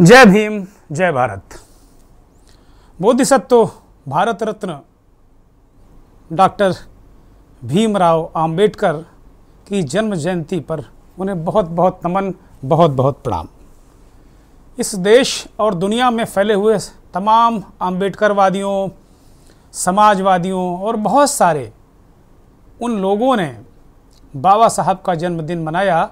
जय भीम, जय भारत। बोधिसत्व भारत रत्न डॉक्टर भीमराव अंबेडकर की जन्म जयंती पर उन्हें बहुत बहुत नमन, बहुत बहुत प्रणाम। इस देश और दुनिया में फैले हुए तमाम अंबेडकरवादियों, समाजवादियों और बहुत सारे उन लोगों ने बाबा साहब का जन्मदिन मनाया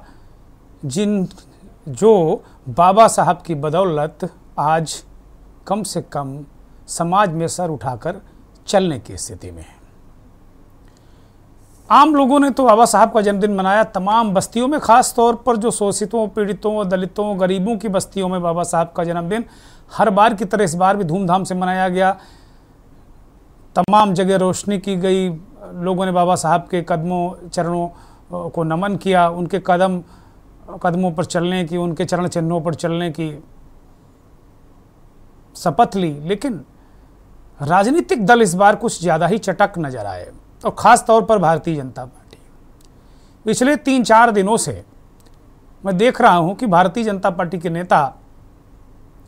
जो बाबा साहब की बदौलत आज कम से कम समाज में सर उठाकर चलने की स्थिति में है। आम लोगों ने तो बाबा साहब का जन्मदिन मनाया, तमाम बस्तियों में, खास तौर पर जो शोषितों, पीड़ितों, दलितों, गरीबों की बस्तियों में बाबा साहब का जन्मदिन हर बार की तरह इस बार भी धूमधाम से मनाया गया। तमाम जगह रोशनी की गई, लोगों ने बाबा साहब के चरणों को नमन किया, उनके कदमों पर चलने की, उनके चरण चिन्हों पर चलने की शपथ ली। लेकिन राजनीतिक दल इस बार कुछ ज़्यादा ही चटक नजर आए, और ख़ास तौर पर भारतीय जनता पार्टी। पिछले 3-4 दिनों से मैं देख रहा हूं कि भारतीय जनता पार्टी के नेता,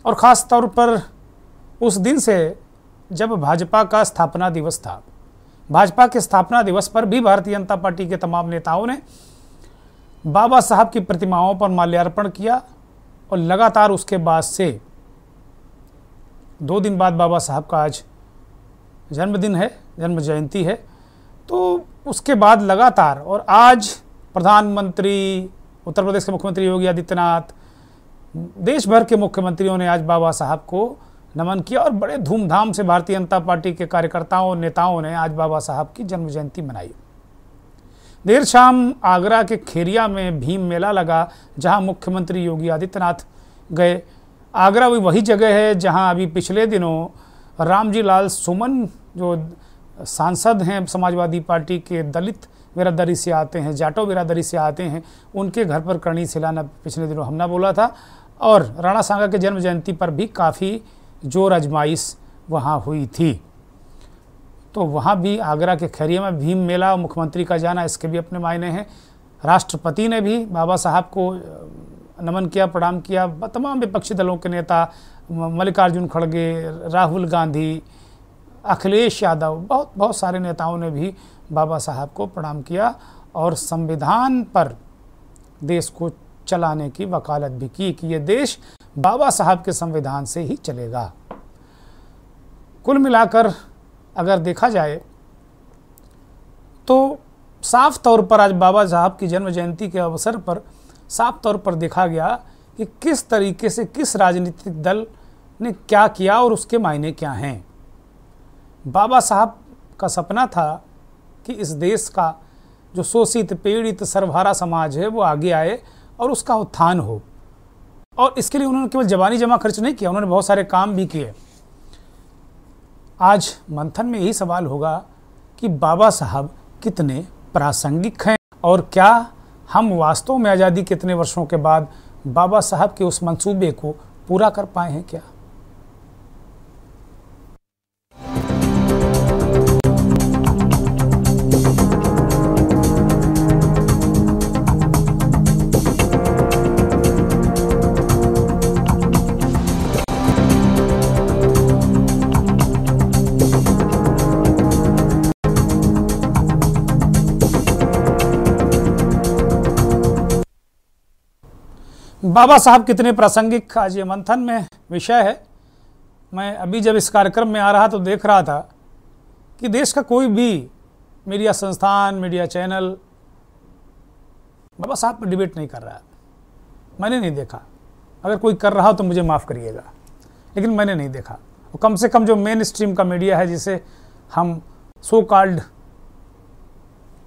और ख़ास तौर पर उस दिन से जब भाजपा का स्थापना दिवस था, भाजपा के स्थापना दिवस पर भी भारतीय जनता पार्टी के तमाम नेताओं ने बाबा साहब की प्रतिमाओं पर माल्यार्पण किया। और लगातार उसके बाद से 2 दिन बाद बाबा साहब का आज जन्मदिन है, जन्म जयंती है, तो उसके बाद लगातार, और आज प्रधानमंत्री, उत्तर प्रदेश के मुख्यमंत्री योगी आदित्यनाथ, देश भर के मुख्यमंत्रियों ने आज बाबा साहब को नमन किया, और बड़े धूमधाम से भारतीय जनता पार्टी के कार्यकर्ताओं और नेताओं ने आज बाबा साहब की जन्म जयंती मनाई। देर शाम आगरा के खेरिया में भीम मेला लगा, जहां मुख्यमंत्री योगी आदित्यनाथ गए। आगरा भी वही जगह है जहां अभी पिछले दिनों रामजी लाल सुमन, जो सांसद हैं समाजवादी पार्टी के, दलित बिरादरी से आते हैं, जाटो बिरादरी से आते हैं, उनके घर पर करणी सेलाना पिछले दिनों हमला बोला था। और राणा सांगा के जन्म जयंती पर भी काफ़ी जोर आजमाइश वहाँ हुई थी। तो वहाँ भी आगरा के खैरिया में भीम मेला और मुख्यमंत्री का जाना, इसके भी अपने मायने हैं। राष्ट्रपति ने भी बाबा साहब को नमन किया, प्रणाम किया। तमाम विपक्षी दलों के नेता, मल्लिकार्जुन खड़गे, राहुल गांधी, अखिलेश यादव, बहुत सारे नेताओं ने भी बाबा साहब को प्रणाम किया, और संविधान पर देश को चलाने की वकालत भी की कि ये देश बाबा साहब के संविधान से ही चलेगा। कुल मिलाकर अगर देखा जाए तो साफ तौर पर आज बाबा साहब की जन्म जयंती के अवसर पर साफ तौर पर देखा गया कि किस तरीके से किस राजनीतिक दल ने क्या किया और उसके मायने क्या हैं। बाबा साहब का सपना था कि इस देश का जो शोषित, पीड़ित, सर्वहारा समाज है वो आगे आए और उसका उत्थान हो, और इसके लिए उन्होंने केवल जवानी जमा खर्च नहीं किया, उन्होंने बहुत सारे काम भी किए। आज मंथन में यही सवाल होगा कि बाबा साहब कितने प्रासंगिक हैं, और क्या हम वास्तव में आज़ादी के इतने वर्षों के बाद बाबा साहब के उस मंसूबे को पूरा कर पाए हैं क्या। बाबा साहब कितने प्रासंगिक, आज ये मंथन में विषय है। मैं अभी जब इस कार्यक्रम में आ रहा तो देख रहा था कि देश का कोई भी मीडिया संस्थान, मीडिया चैनल बाबा साहब पर डिबेट नहीं कर रहा है। मैंने नहीं देखा, अगर कोई कर रहा हो तो मुझे माफ़ करिएगा, लेकिन मैंने नहीं देखा। और कम से कम जो मेन स्ट्रीम का मीडिया है, जिसे हम सो कॉल्ड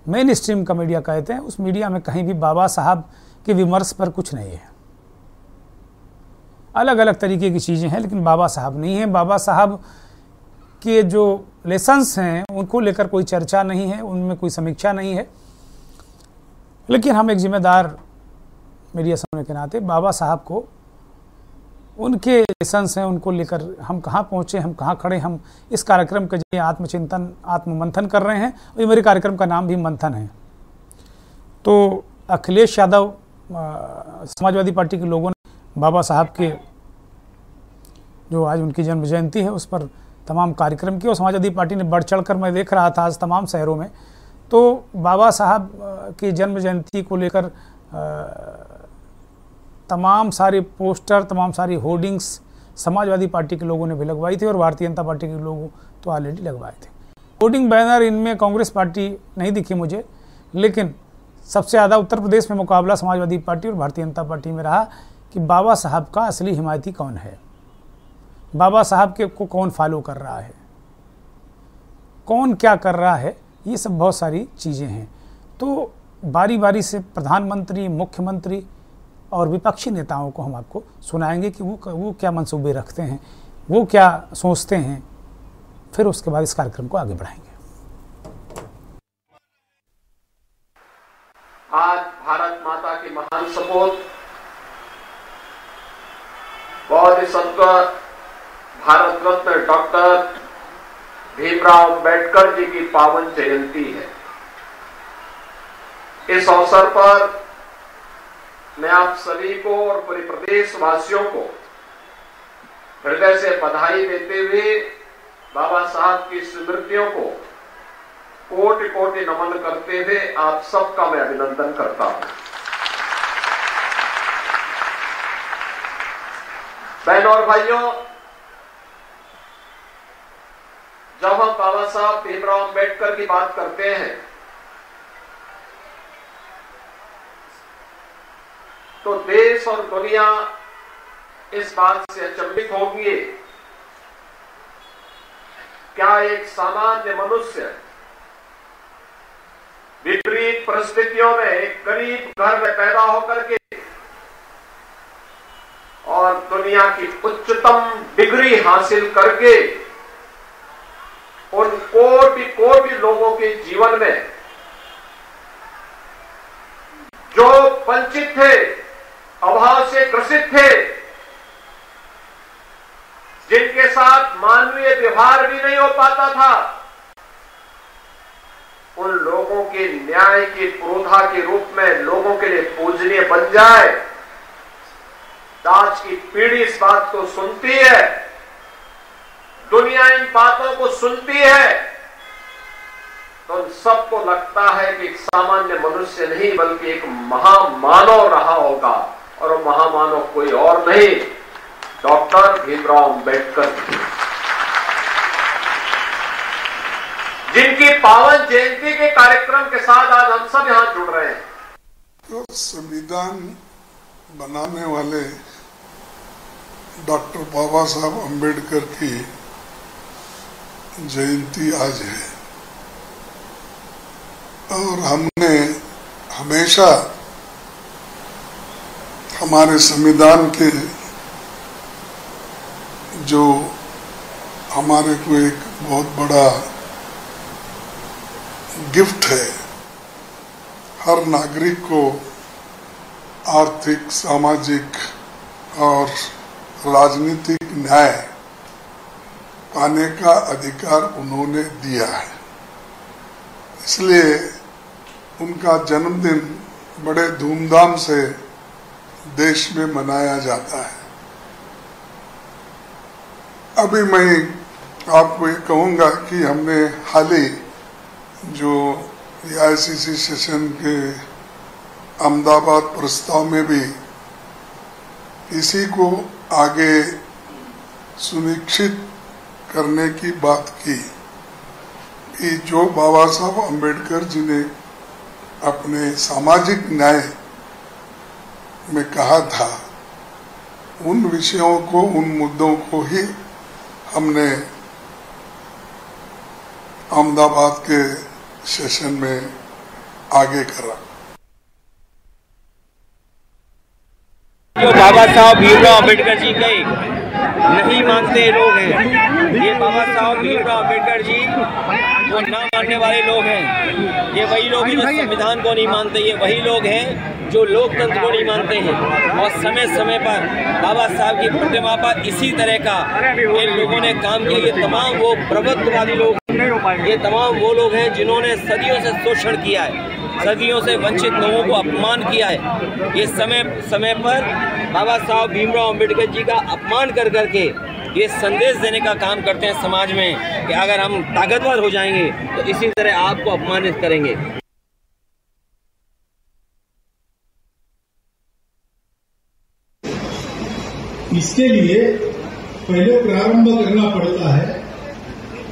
मेन स्ट्रीम का मीडिया कहते हैं, उस मीडिया में कहीं भी बाबा साहब के विमर्श पर कुछ नहीं है। अलग अलग तरीके की चीज़ें हैं, लेकिन बाबा साहब नहीं हैं। बाबा साहब के जो लेसन्स हैं उनको लेकर कोई चर्चा नहीं है, उनमें कोई समीक्षा नहीं है। लेकिन हम एक जिम्मेदार मीडिया होने के नाते बाबा साहब को, उनके लेसन्स हैं, उनको लेकर हम कहाँ पहुँचे, हम कहाँ खड़े, हम इस कार्यक्रम के जरिए आत्मचिंतन, आत्ममंथन कर रहे हैं। और ये मेरे कार्यक्रम का नाम भी मंथन है। तो अखिलेश यादव, समाजवादी पार्टी के लोगों ने बाबा साहब के जो आज उनकी जन्म जयंती है उस पर तमाम कार्यक्रम किए और समाजवादी पार्टी ने बढ़ चढ़ कर, मैं देख रहा था आज तमाम शहरों में, तो बाबा साहब की जन्म जयंती को लेकर तमाम सारे पोस्टर, तमाम सारी होर्डिंग्स समाजवादी पार्टी के लोगों ने भी लगवाई थी और भारतीय जनता पार्टी के लोगों तो ऑलरेडी लगवाए थे। होर्डिंग बैनर इनमें कांग्रेस पार्टी नहीं दिखी मुझे, लेकिन सबसे ज़्यादा उत्तर प्रदेश में मुकाबला समाजवादी पार्टी और भारतीय जनता पार्टी में रहा कि बाबा साहब का असली हिमायती कौन है, बाबा साहब के को कौन फॉलो कर रहा है, कौन क्या कर रहा है, ये सब बहुत सारी चीज़ें हैं। तो बारी बारी से प्रधानमंत्री, मुख्यमंत्री और विपक्षी नेताओं को हम आपको सुनाएंगे कि वो क्या मंसूबे रखते हैं, वो क्या सोचते हैं, फिर उसके बाद इस कार्यक्रम को आगे बढ़ाएंगे। आज भारत माता की महान सपूत बोधिसत्व भारत रत्न डॉक्टर भीमराव अंबेडकर जी की पावन जयंती है। इस अवसर पर मैं आप सभी को और पूरे प्रदेश वासियों को हृदय से बधाई देते हुए बाबा साहब की स्मृतियों को कोटि कोटि नमन करते हुए आप सबका मैं अभिनंदन करता हूं। बहनों और भाइयों, जब हम बाबा साहब भीमराव अंबेडकर की बात करते हैं तो देश और दुनिया इस बात से अचंभित होंगे, क्या एक सामान्य मनुष्य विपरीत परिस्थितियों में एक गरीब घर में पैदा होकर के और दुनिया की उच्चतम डिग्री हासिल करके उन कोटि कोटि लोगों के जीवन में जो वंचित थे, अभाव से ग्रसित थे, जिनके साथ मानवीय व्यवहार भी नहीं हो पाता था, उन लोगों के न्याय की पुरोधा के रूप में लोगों के लिए पूजनीय बन जाए। आज की पीढ़ी इस बात को सुनती है, दुनिया इन बातों को सुनती है, तो उन सबको लगता है कि एक सामान्य मनुष्य नहीं बल्कि एक महामानव रहा होगा, और वो महामानव कोई और नहीं, डॉक्टर भीमराव अंबेडकर, जिनकी पावन जयंती के कार्यक्रम के साथ आज हम सब यहां जुड़ रहे हैं। तो संविधान बनाने वाले डॉक्टर बाबा साहब अंबेडकर की जयंती आज है और हमने हमेशा हमारे संविधान के जो हमारे को एक बहुत बड़ा गिफ्ट है, हर नागरिक को आर्थिक, सामाजिक और राजनीतिक न्याय पाने का अधिकार उन्होंने दिया है। इसलिए उनका जन्मदिन बड़े धूमधाम से देश में मनाया जाता है। अभी मैं आपको ये कहूँगा कि हमने हाल ही जो AICC सेशन के अहमदाबाद प्रस्ताव में भी इसी को आगे सुनिश्चित करने की बात की कि जो बाबा साहब अंबेडकर जी ने अपने सामाजिक न्याय में कहा था, उन विषयों को, उन मुद्दों को ही हमने अहमदाबाद के सेशन में आगे करा। जो बाबा साहब भीमराव अम्बेडकर जी के नहीं मानते लोग हैं, ये बाबा साहब भीमराव अम्बेडकर जी को ना मानने वाले लोग हैं। ये वही लोग हैं जो संविधान को नहीं मानते, ये वही लोग हैं जो लोकतंत्र को नहीं मानते हैं। और समय समय पर बाबा साहब की प्रतिमा पर इसी तरह का इन लोगों ने काम किया। ये तमाम वो प्रभुत्ववादी लोग, ये तमाम वो लोग हैं जिन्होंने सदियों से शोषण किया है, सदियों से वंचित लोगों को अपमान किया है। ये समय समय पर बाबा साहब भीमराव अंबेडकर जी का अपमान कर करके ये संदेश देने का काम करते हैं समाज में कि अगर हम ताकतवर हो जाएंगे तो इसी तरह आपको अपमानित करेंगे। इसके लिए पहले प्रारंभ करना पड़ता है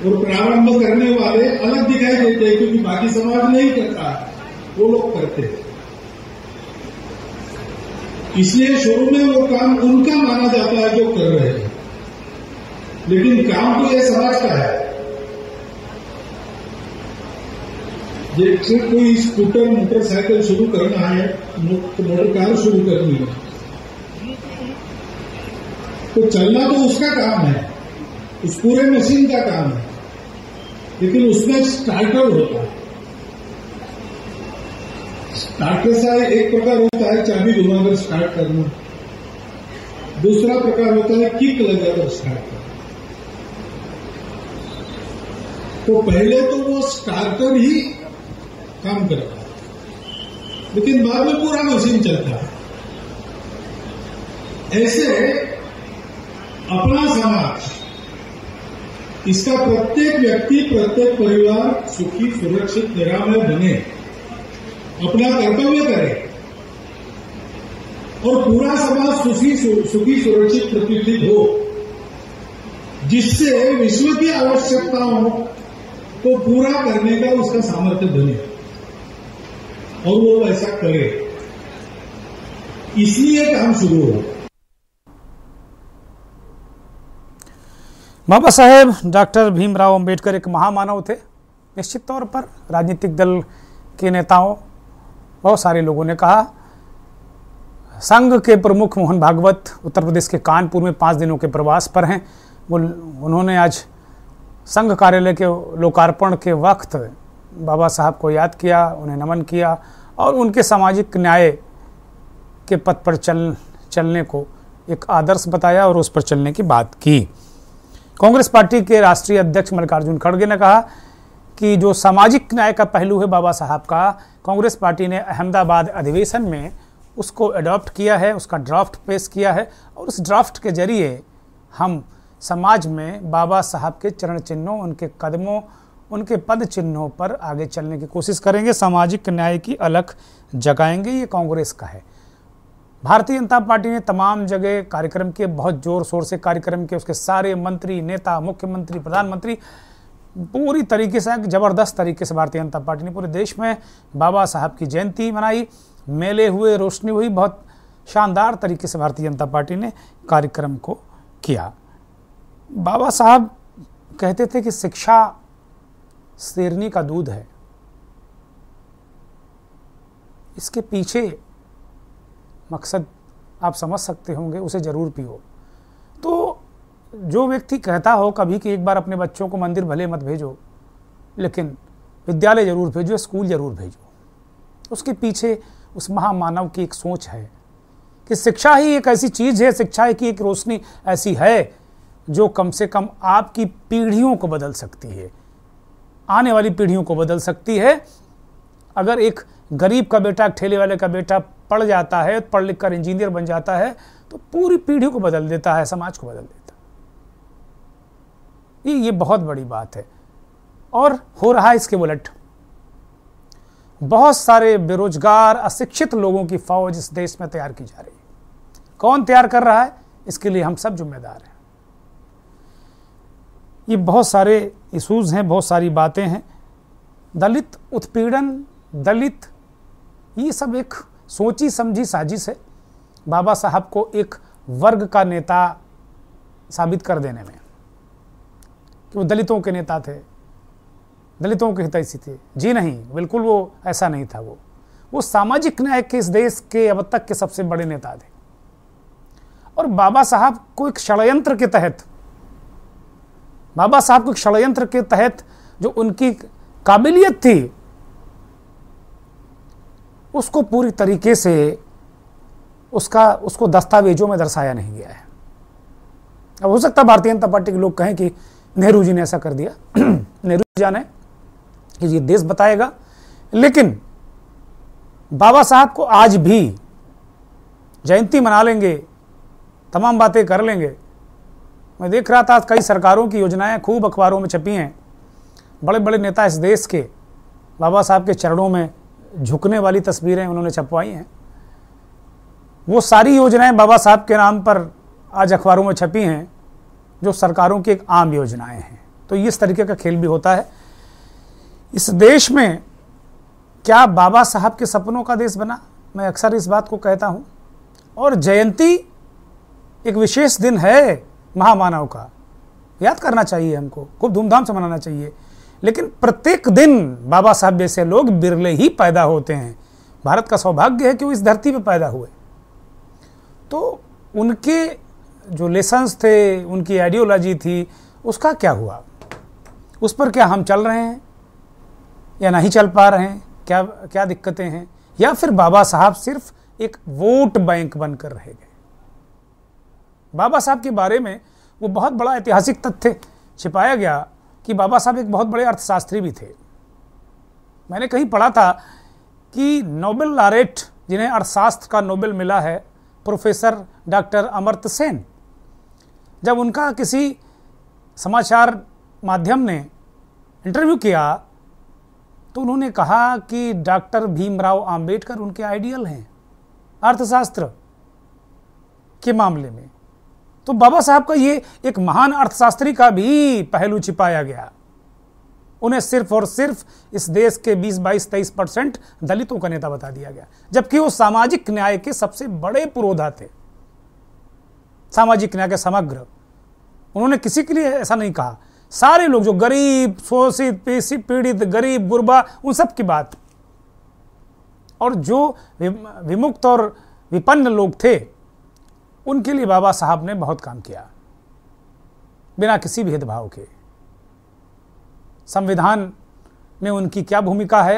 और प्रारंभ करने वाले अलग दिखाई देते हैं क्योंकि बाकी समाज नहीं करता, वो लोग करते हैं। इसलिए शुरू में वो काम उनका माना जाता है जो कर रहे हैं, लेकिन काम तो ये समाज का है। जैसे कोई स्कूटर मोटरसाइकिल शुरू करना है, मोटर कार शुरू करनी है, तो चलना तो उसका काम है, उस पूरे मशीन का काम है, लेकिन उसमें स्टार्टर होता है। स्टार्टर सा एक प्रकार होता है चाबी घुमाकर स्टार्ट करना, दूसरा प्रकार होता है किक लगाकर स्टार्ट करना। तो पहले तो वो स्टार्टर ही काम करता है, लेकिन बाद में पूरा मशीन चलता है। ऐसे अपना समाज, इसका प्रत्येक व्यक्ति, प्रत्येक परिवार सुखी, सुरक्षित, निरामय बने, अपना कर्तव्य करे और पूरा समाज सुखी, सुरक्षित, प्रतिष्ठित हो, जिससे विश्व की आवश्यकताओं को पूरा करने का उसका सामर्थ्य बने और वो ऐसा करे, इसलिए काम शुरू हो। बाबा साहेब डॉक्टर भीमराव अंबेडकर एक महामानव थे। निश्चित तौर पर राजनीतिक दल के नेताओं, बहुत सारे लोगों ने कहा। संघ के प्रमुख मोहन भागवत उत्तर प्रदेश के कानपुर में 5 दिनों के प्रवास पर हैं। उन्होंने आज संघ कार्यालय के लोकार्पण के वक्त बाबा साहब को याद किया, उन्हें नमन किया और उनके सामाजिक न्याय के पथ पर चलने को एक आदर्श बताया और उस पर चलने की बात की। कांग्रेस पार्टी के राष्ट्रीय अध्यक्ष मल्लिकार्जुन खड़गे ने कहा कि जो सामाजिक न्याय का पहलू है बाबा साहब का, कांग्रेस पार्टी ने अहमदाबाद अधिवेशन में उसको अडॉप्ट किया है, उसका ड्राफ्ट पेश किया है और उस ड्राफ्ट के जरिए हम समाज में बाबा साहब के चरण चिन्हों, उनके कदमों, उनके पद चिन्हों पर आगे चलने की कोशिश करेंगे। सामाजिक न्याय की अलख जगाएंगे, ये कांग्रेस का है। भारतीय जनता पार्टी ने तमाम जगह कार्यक्रम किए, बहुत जोर शोर से कार्यक्रम किए। उसके सारे मंत्री, नेता, मुख्यमंत्री, प्रधानमंत्री पूरी तरीके से, जबरदस्त तरीके से भारतीय जनता पार्टी ने पूरे देश में बाबा साहब की जयंती मनाई। मेले हुए, रोशनी हुई, बहुत शानदार तरीके से भारतीय जनता पार्टी ने कार्यक्रम को किया। बाबा साहब कहते थे कि शिक्षा शेरनी का दूध है। इसके पीछे मकसद आप समझ सकते होंगे, उसे जरूर पियो। तो जो व्यक्ति कहता हो कभी कि एक बार अपने बच्चों को मंदिर भले मत भेजो, लेकिन विद्यालय जरूर भेजो, स्कूल जरूर भेजो, उसके पीछे उस महामानव की एक सोच है कि शिक्षा ही एक ऐसी चीज़ है, शिक्षा की एक रोशनी ऐसी है जो कम से कम आपकी पीढ़ियों को बदल सकती है, आने वाली पीढ़ियों को बदल सकती है। अगर एक गरीब का बेटा, ठेले वाले का बेटा पढ़ जाता है, पढ़ लिख कर इंजीनियर बन जाता है, तो पूरी पीढ़ी को बदल देता है, समाज को बदल देता है। ये बहुत बड़ी बात है। और हो रहा है इसके उलट। बहुत सारे बेरोजगार, अशिक्षित लोगों की फौज इस देश में तैयार की जा रही है। कौन तैयार कर रहा है, इसके लिए हम सब जिम्मेदार हैं। ये बहुत सारे इशूज़ हैं, बहुत सारी बातें हैं। दलित उत्पीड़न, दलित, ये सब एक सोची समझी साजिश है बाबा साहब को एक वर्ग का नेता साबित कर देने में कि वो दलितों के नेता थे, दलितों के हितैषी थे। जी नहीं, बिल्कुल वो ऐसा नहीं था। वो सामाजिक न्याय के इस देश के अब तक के सबसे बड़े नेता थे। और बाबा साहब को एक षड्यंत्र के तहत, बाबा साहब को एक षड्यंत्र के तहत जो उनकी काबिलियत थी, उसको पूरी तरीके से उसको दस्तावेजों में दर्शाया नहीं गया है। अब हो सकता है भारतीय जनता पार्टी के लोग कहें कि नेहरू जी ने ऐसा कर दिया। नेहरू जी जाने कि ये देश बताएगा, लेकिन बाबा साहब को आज भी जयंती मना लेंगे, तमाम बातें कर लेंगे, मैं देख रहा था कई सरकारों की योजनाएं खूब अखबारों में छपी हैं, बड़े बड़े नेता इस देश के बाबा साहब के चरणों में झुकने वाली तस्वीरें उन्होंने छपवाई हैं। वो सारी योजनाएं बाबा साहब के नाम पर आज अखबारों में छपी हैं जो सरकारों की एक आम योजनाएं हैं। तो इस तरीके का खेल भी होता है। इस देश में क्या बाबा साहब के सपनों का देश बना? मैं अक्सर इस बात को कहता हूं। और जयंती एक विशेष दिन है महामानव का, याद करना चाहिए, हमको खूब धूमधाम से मनाना चाहिए। लेकिन प्रत्येक दिन बाबा साहब जैसे लोग बिरले ही पैदा होते हैं। भारत का सौभाग्य है कि वो इस धरती पर पैदा हुए। तो उनके जो लेसन्स थे, उनकी आइडियोलॉजी थी, उसका क्या हुआ? उस पर क्या हम चल रहे हैं या नहीं चल पा रहे हैं? क्या दिक्कतें हैं? या फिर बाबा साहब सिर्फ एक वोट बैंक बनकर रह गए? बाबा साहब के बारे में वो बहुत बड़ा ऐतिहासिक तथ्य छिपाया गया कि बाबा साहब एक बहुत बड़े अर्थशास्त्री भी थे। मैंने कहीं पढ़ा था कि नोबेल लॉरेट जिन्हें अर्थशास्त्र का नोबेल मिला है, प्रोफेसर डॉक्टर अमर्त्य सेन, जब उनका किसी समाचार माध्यम ने इंटरव्यू किया तो उन्होंने कहा कि डॉक्टर भीमराव अंबेडकर उनके आइडियल हैं अर्थशास्त्र के मामले में। तो बाबा साहब का ये एक महान अर्थशास्त्री का भी पहलू छिपाया गया। उन्हें सिर्फ और सिर्फ इस देश के 20-22-23% दलितों का नेता बता दिया गया, जबकि वो सामाजिक न्याय के सबसे बड़े पुरोधा थे। सामाजिक न्याय के समग्र, उन्होंने किसी के लिए ऐसा नहीं कहा। सारे लोग जो गरीब, शोषित, पीड़ित, गरीब, गुरबा, उन सब की बात। और जो विमुक्त और विपन्न लोग थे उनके लिए बाबा साहब ने बहुत काम किया, बिना किसी भेदभाव के। संविधान में उनकी क्या भूमिका है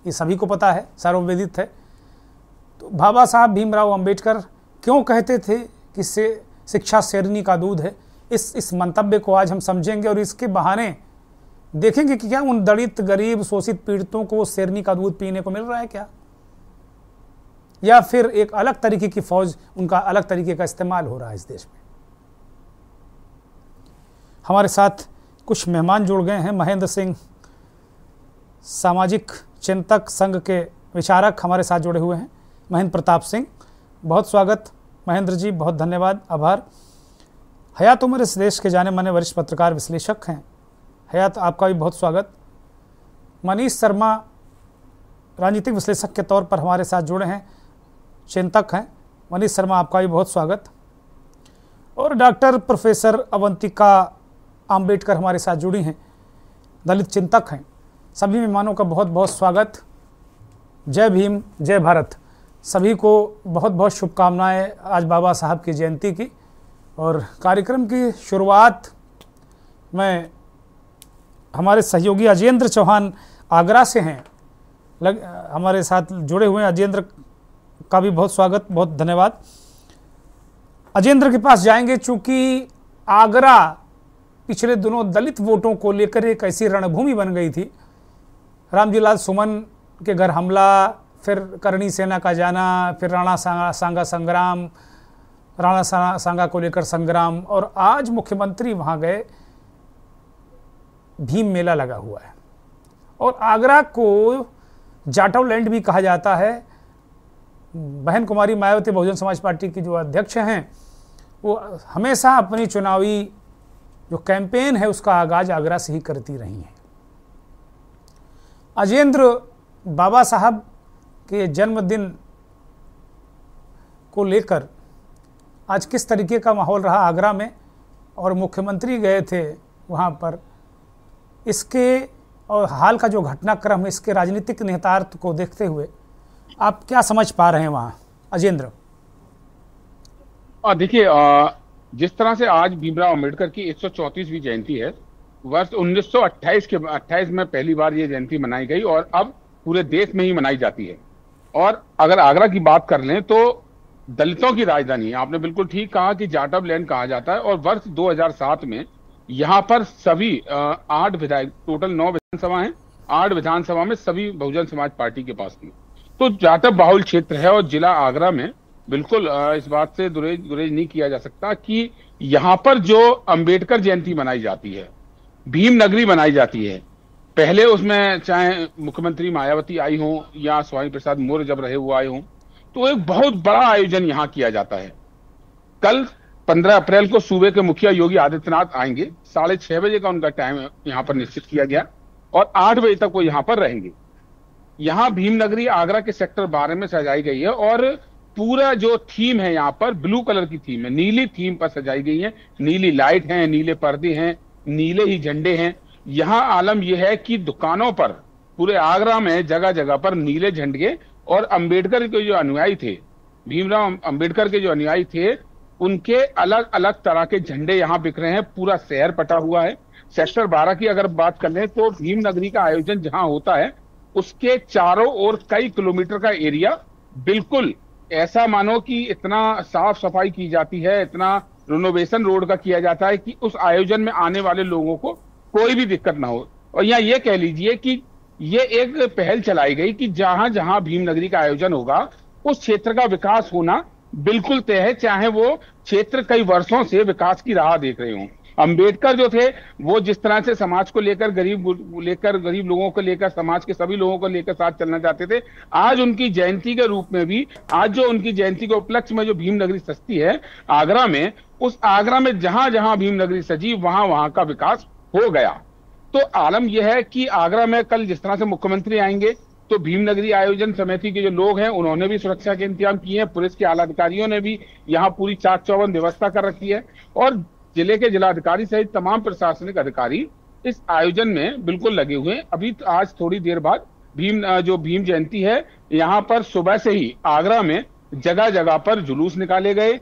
ये सभी को पता है, सर्वविदित है। तो बाबा साहब भीमराव अंबेडकर क्यों कहते थे कि शिक्षा शेरनी का दूध है, इस मंतव्य को आज हम समझेंगे और इसके बहाने देखेंगे कि क्या उन दलित, गरीब, शोषित, पीड़ितों को शेरनी का दूध पीने को मिल रहा है क्या, या फिर एक अलग तरीके की फौज, उनका अलग तरीके का इस्तेमाल हो रहा है इस देश में। हमारे साथ कुछ मेहमान जुड़ गए हैं। महेंद्र सिंह, सामाजिक चिंतक संघ के विचारक हमारे साथ जुड़े हुए हैं। महेंद्र प्रताप सिंह, बहुत स्वागत महेंद्र जी, बहुत धन्यवाद, आभार। हयात उमर इस देश के जाने माने वरिष्ठ पत्रकार विश्लेषक हैं। हयात, आपका भी बहुत स्वागत। मनीष शर्मा राजनीतिक विश्लेषक के तौर पर हमारे साथ जुड़े हैं, चिंतक हैं। मनीष शर्मा, आपका भी बहुत स्वागत। और डॉक्टर प्रोफेसर अवंतिका अंबेडकर हमारे साथ जुड़ी हैं, दलित चिंतक हैं। सभी मेहमानों का बहुत बहुत स्वागत। जय भीम, जय भारत। सभी को बहुत बहुत शुभकामनाएं आज बाबा साहब की जयंती की। और कार्यक्रम की शुरुआत में हमारे सहयोगी अजेंद्र चौहान आगरा से हैं, हमारे साथ जुड़े हुए हैं। अजेंद्र का भी बहुत स्वागत, बहुत धन्यवाद। अजेंद्र के पास जाएंगे चूंकि आगरा पिछले दिनों दलित वोटों को लेकर एक ऐसी रणभूमि बन गई थी। रामजी लाल सुमन के घर हमला, फिर करणी सेना का जाना, फिर राणा सांगा संग्राम, राणा सांगा को लेकर संग्राम, और आज मुख्यमंत्री वहां गए। भीम मेला लगा हुआ है और आगरा को जाटव लैंड भी कहा जाता है। बहन कुमारी मायावती बहुजन समाज पार्टी की जो अध्यक्ष हैं, वो हमेशा अपनी चुनावी जो कैंपेन है उसका आगाज आगरा से ही करती रही हैं। अजेंद्र, बाबा साहब के जन्मदिन को लेकर आज किस तरीके का माहौल रहा आगरा में, और मुख्यमंत्री गए थे वहाँ पर, इसके और हाल का जो घटनाक्रम है, इसके राजनीतिक निहितार्थ को देखते हुए आप क्या समझ पा रहे हैं वहाँ, अजेंद्र? देखिए, जिस तरह से आज भीमराव अंबेडकर की 134वीं जयंती है, वर्ष 1928 में पहली बार ये जयंती मनाई गई और अब पूरे देश में ही मनाई जाती है। और अगर आगरा की बात कर लें तो दलितों की राजधानी है। आपने बिल्कुल ठीक कहा कि जाटव लैंड कहा जाता है। और वर्ष 2007 में यहाँ पर सभी 8 विधायक, टोटल 9 विधानसभा हैं, 8 विधानसभा में सभी बहुजन समाज पार्टी के पास थी। तो जाटव बहुल क्षेत्र है और जिला आगरा में बिल्कुल इस बात से गुरेज नहीं किया जा सकता कि यहाँ पर जो अंबेडकर जयंती मनाई जाती है, भीम नगरी मनाई जाती है, पहले उसमें चाहे मुख्यमंत्री मायावती आई हो या स्वामी प्रसाद मौर्य जब रहे हुए आए हों, तो एक बहुत बड़ा आयोजन यहाँ किया जाता है। कल 15 अप्रैल को सूबे के मुखिया योगी आदित्यनाथ आएंगे, 6:30 बजे का उनका टाइम यहाँ पर निश्चित किया गया और 8 बजे तक वो यहाँ पर रहेंगे। यहाँ भीम नगरी आगरा के सेक्टर 12 में सजाई गई है और पूरा जो थीम है यहाँ पर ब्लू कलर की थीम है, नीली थीम पर सजाई गई है। नीली लाइट है, नीले पर्दे हैं, नीले ही झंडे हैं। यहाँ आलम यह है कि दुकानों पर पूरे आगरा में जगह जगह पर नीले झंडे और अंबेडकर के जो अनुयायी थे, भीमराव अंबेडकर के जो अनुयायी थे, उनके अलग अलग तरह के झंडे यहाँ बिक रहे हैं। पूरा शहर पटा हुआ है। सेक्टर 12 की अगर बात कर लें तो भीम नगरी का आयोजन जहां होता है उसके चारों ओर कई किलोमीटर का एरिया बिल्कुल ऐसा मानो कि इतना साफ सफाई की जाती है, इतना रिनोवेशन रोड का किया जाता है कि उस आयोजन में आने वाले लोगों को कोई भी दिक्कत ना हो। और यहाँ ये कह लीजिए कि ये एक पहल चलाई गई कि जहां जहां भीम नगरी का आयोजन होगा उस क्षेत्र का विकास होना बिल्कुल तय है, चाहे वो क्षेत्र कई वर्षों से विकास की राह देख रहे हों। अंबेडकर जो थे वो जिस तरह से समाज को लेकर गरीब लोगों को लेकर, समाज के सभी लोगों को लेकर साथ चलना चाहते थे, आज उनकी जयंती के रूप में भी, आज जो उनकी जयंती के उपलक्ष्य में जो भीम नगरी सजती है आगरा में, उस आगरा में जहां जहां भीम नगरी सजी वहां वहां का विकास हो गया। तो आलम यह है कि आगरा में कल जिस तरह से मुख्यमंत्री आएंगे तो भीम नगरी आयोजन समिति के जो लोग हैं उन्होंने भी सुरक्षा के इंतजाम किए हैं। पुलिस के आला अधिकारियों ने भी यहाँ पूरी चाक चौबंद व्यवस्था कर रखी है और जिले के जिलाधिकारी सहित तमाम प्रशासनिक अधिकारी इस आयोजन में बिल्कुल लगे हुए हैं। अभी आज थोड़ी देर बाद भीम जयंती है, यहाँ पर सुबह से ही आगरा में जगह जगह पर जुलूस निकाले गए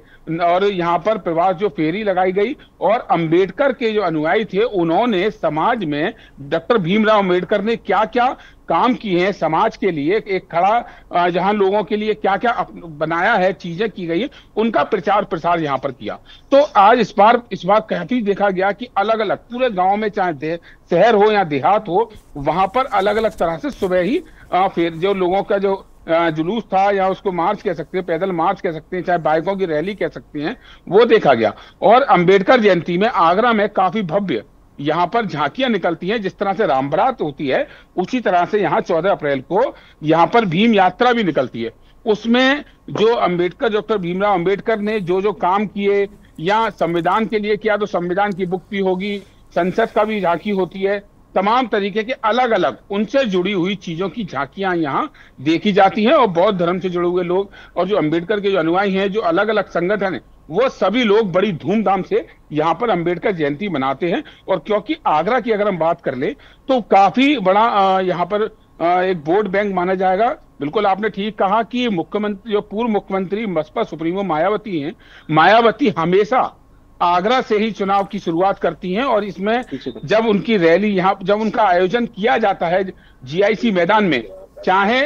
और यहाँ पर प्रवास जो फेरी लगाई गई और अंबेडकर के जो अनुयायी थे उन्होंने समाज में डॉक्टर भीमराव अंबेडकर ने क्या क्या काम किए हैं समाज के लिए, एक खड़ा जहां लोगों के लिए क्या क्या बनाया है, चीजें की गई, उनका प्रचार प्रसार यहाँ पर किया। तो आज इस बार काफी देखा गया कि अलग अलग पूरे गांव में, चाहे शहर हो या देहात हो, वहां पर अलग अलग तरह से सुबह ही फिर जो लोगों का जो जुलूस था या उसको मार्च कह सकते हैं, पैदल मार्च कह सकते हैं, चाहे बाइकों की रैली कह सकते हैं, वो देखा गया। और अंबेडकर जयंती में आगरा में काफी भव्य यहाँ पर झांकियां निकलती हैं। जिस तरह से राम बारात होती है उसी तरह से यहाँ 14 अप्रैल को यहाँ पर भीम यात्रा भी निकलती है। उसमें जो डॉक्टर भीमराव अंबेडकर ने जो जो काम किए या संविधान के लिए किया, तो संविधान की बुक भी होगी, संसद का भी झांकी होती है, तमाम तरीके के अलग अलग उनसे जुड़ी हुई चीजों की झांकियां यहाँ देखी जाती हैं। और बौद्ध धर्म से जुड़े हुए लोग और जो अंबेडकर के जो अनुयायी हैं, जो अलग अलग संगठन है, वो सभी लोग बड़ी धूमधाम से यहाँ पर अंबेडकर जयंती मनाते हैं। और क्योंकि आगरा की अगर हम बात कर ले तो काफी बड़ा यहाँ पर एक वोट बैंक माना जाएगा। बिल्कुल आपने ठीक कहा कि मुख्यमंत्री, जो पूर्व मुख्यमंत्री बसपा सुप्रीमो मायावती हैं, मायावती हमेशा आगरा से ही चुनाव की शुरुआत करती हैं। और इसमें जब उनकी रैली यहाँ, जब उनका आयोजन किया जाता है GIC मैदान में, चाहे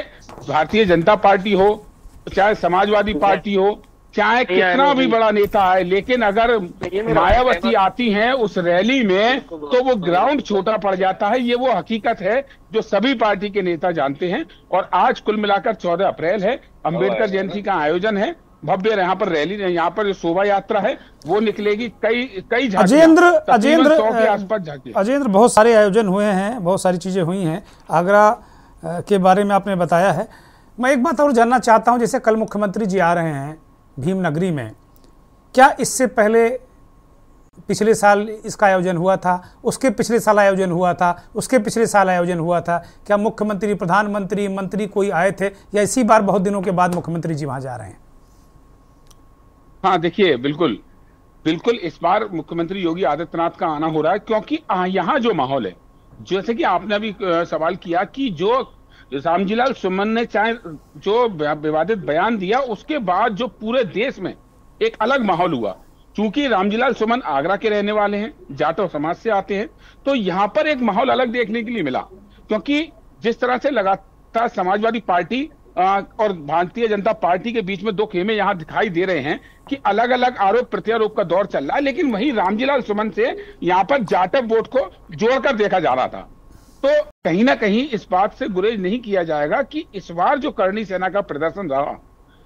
भारतीय जनता पार्टी हो, चाहे समाजवादी पार्टी हो, चाहे कितना भी बड़ा नेता है, लेकिन अगर मायावती आती हैं उस रैली में तो वो ग्राउंड छोटा पड़ जाता है। ये वो हकीकत है जो सभी पार्टी के नेता जानते हैं। और आज कुल मिलाकर 14 अप्रैल है, अंबेडकर जयंती का आयोजन है, भव्य यहाँ पर रैली, यहाँ पर जो शोभा यात्रा है वो निकलेगी। कई अजेंद्र बहुत सारे आयोजन हुए हैं, बहुत सारी चीजें हुई हैं, आगरा के बारे में आपने बताया है। मैं एक बात और जानना चाहता हूं, जैसे कल मुख्यमंत्री जी आ रहे हैं भीम नगरी में, क्या इससे पहले पिछले साल इसका आयोजन हुआ था, उसके पिछले साल आयोजन हुआ था, उसके पिछले साल आयोजन हुआ था? क्या मुख्यमंत्री, प्रधानमंत्री, मंत्री कोई आए थे या इसी बार बहुत दिनों के बाद मुख्यमंत्री जी वहां जा रहे हैं? हाँ देखिए, बिल्कुल इस बार मुख्यमंत्री योगी आदित्यनाथ का आना हो रहा है, क्योंकि यहाँ जो माहौल है, जैसे कि आपने अभी सवाल किया कि जो रामजीलाल सुमन ने चाहे जो विवादित बयान दिया, उसके बाद जो पूरे देश में एक अलग माहौल हुआ। चूंकि रामजीलाल सुमन आगरा के रहने वाले हैं, जाटव समाज से आते हैं, तो यहाँ पर एक माहौल अलग देखने के लिए मिला। क्योंकि जिस तरह से लगातार समाजवादी पार्टी और भारतीय जनता पार्टी के बीच में दो खेमे यहाँ दिखाई दे रहे हैं कि अलग अलग आरोप प्रत्यारोप का दौर चल रहा है, लेकिन वहीं रामजीलाल सुमन से यहाँ पर जाटव वोट को जोड़कर देखा जा रहा था। तो कहीं ना कहीं इस बात से गुरेज नहीं किया जाएगा कि इस बार जो करणी सेना का प्रदर्शन रहा,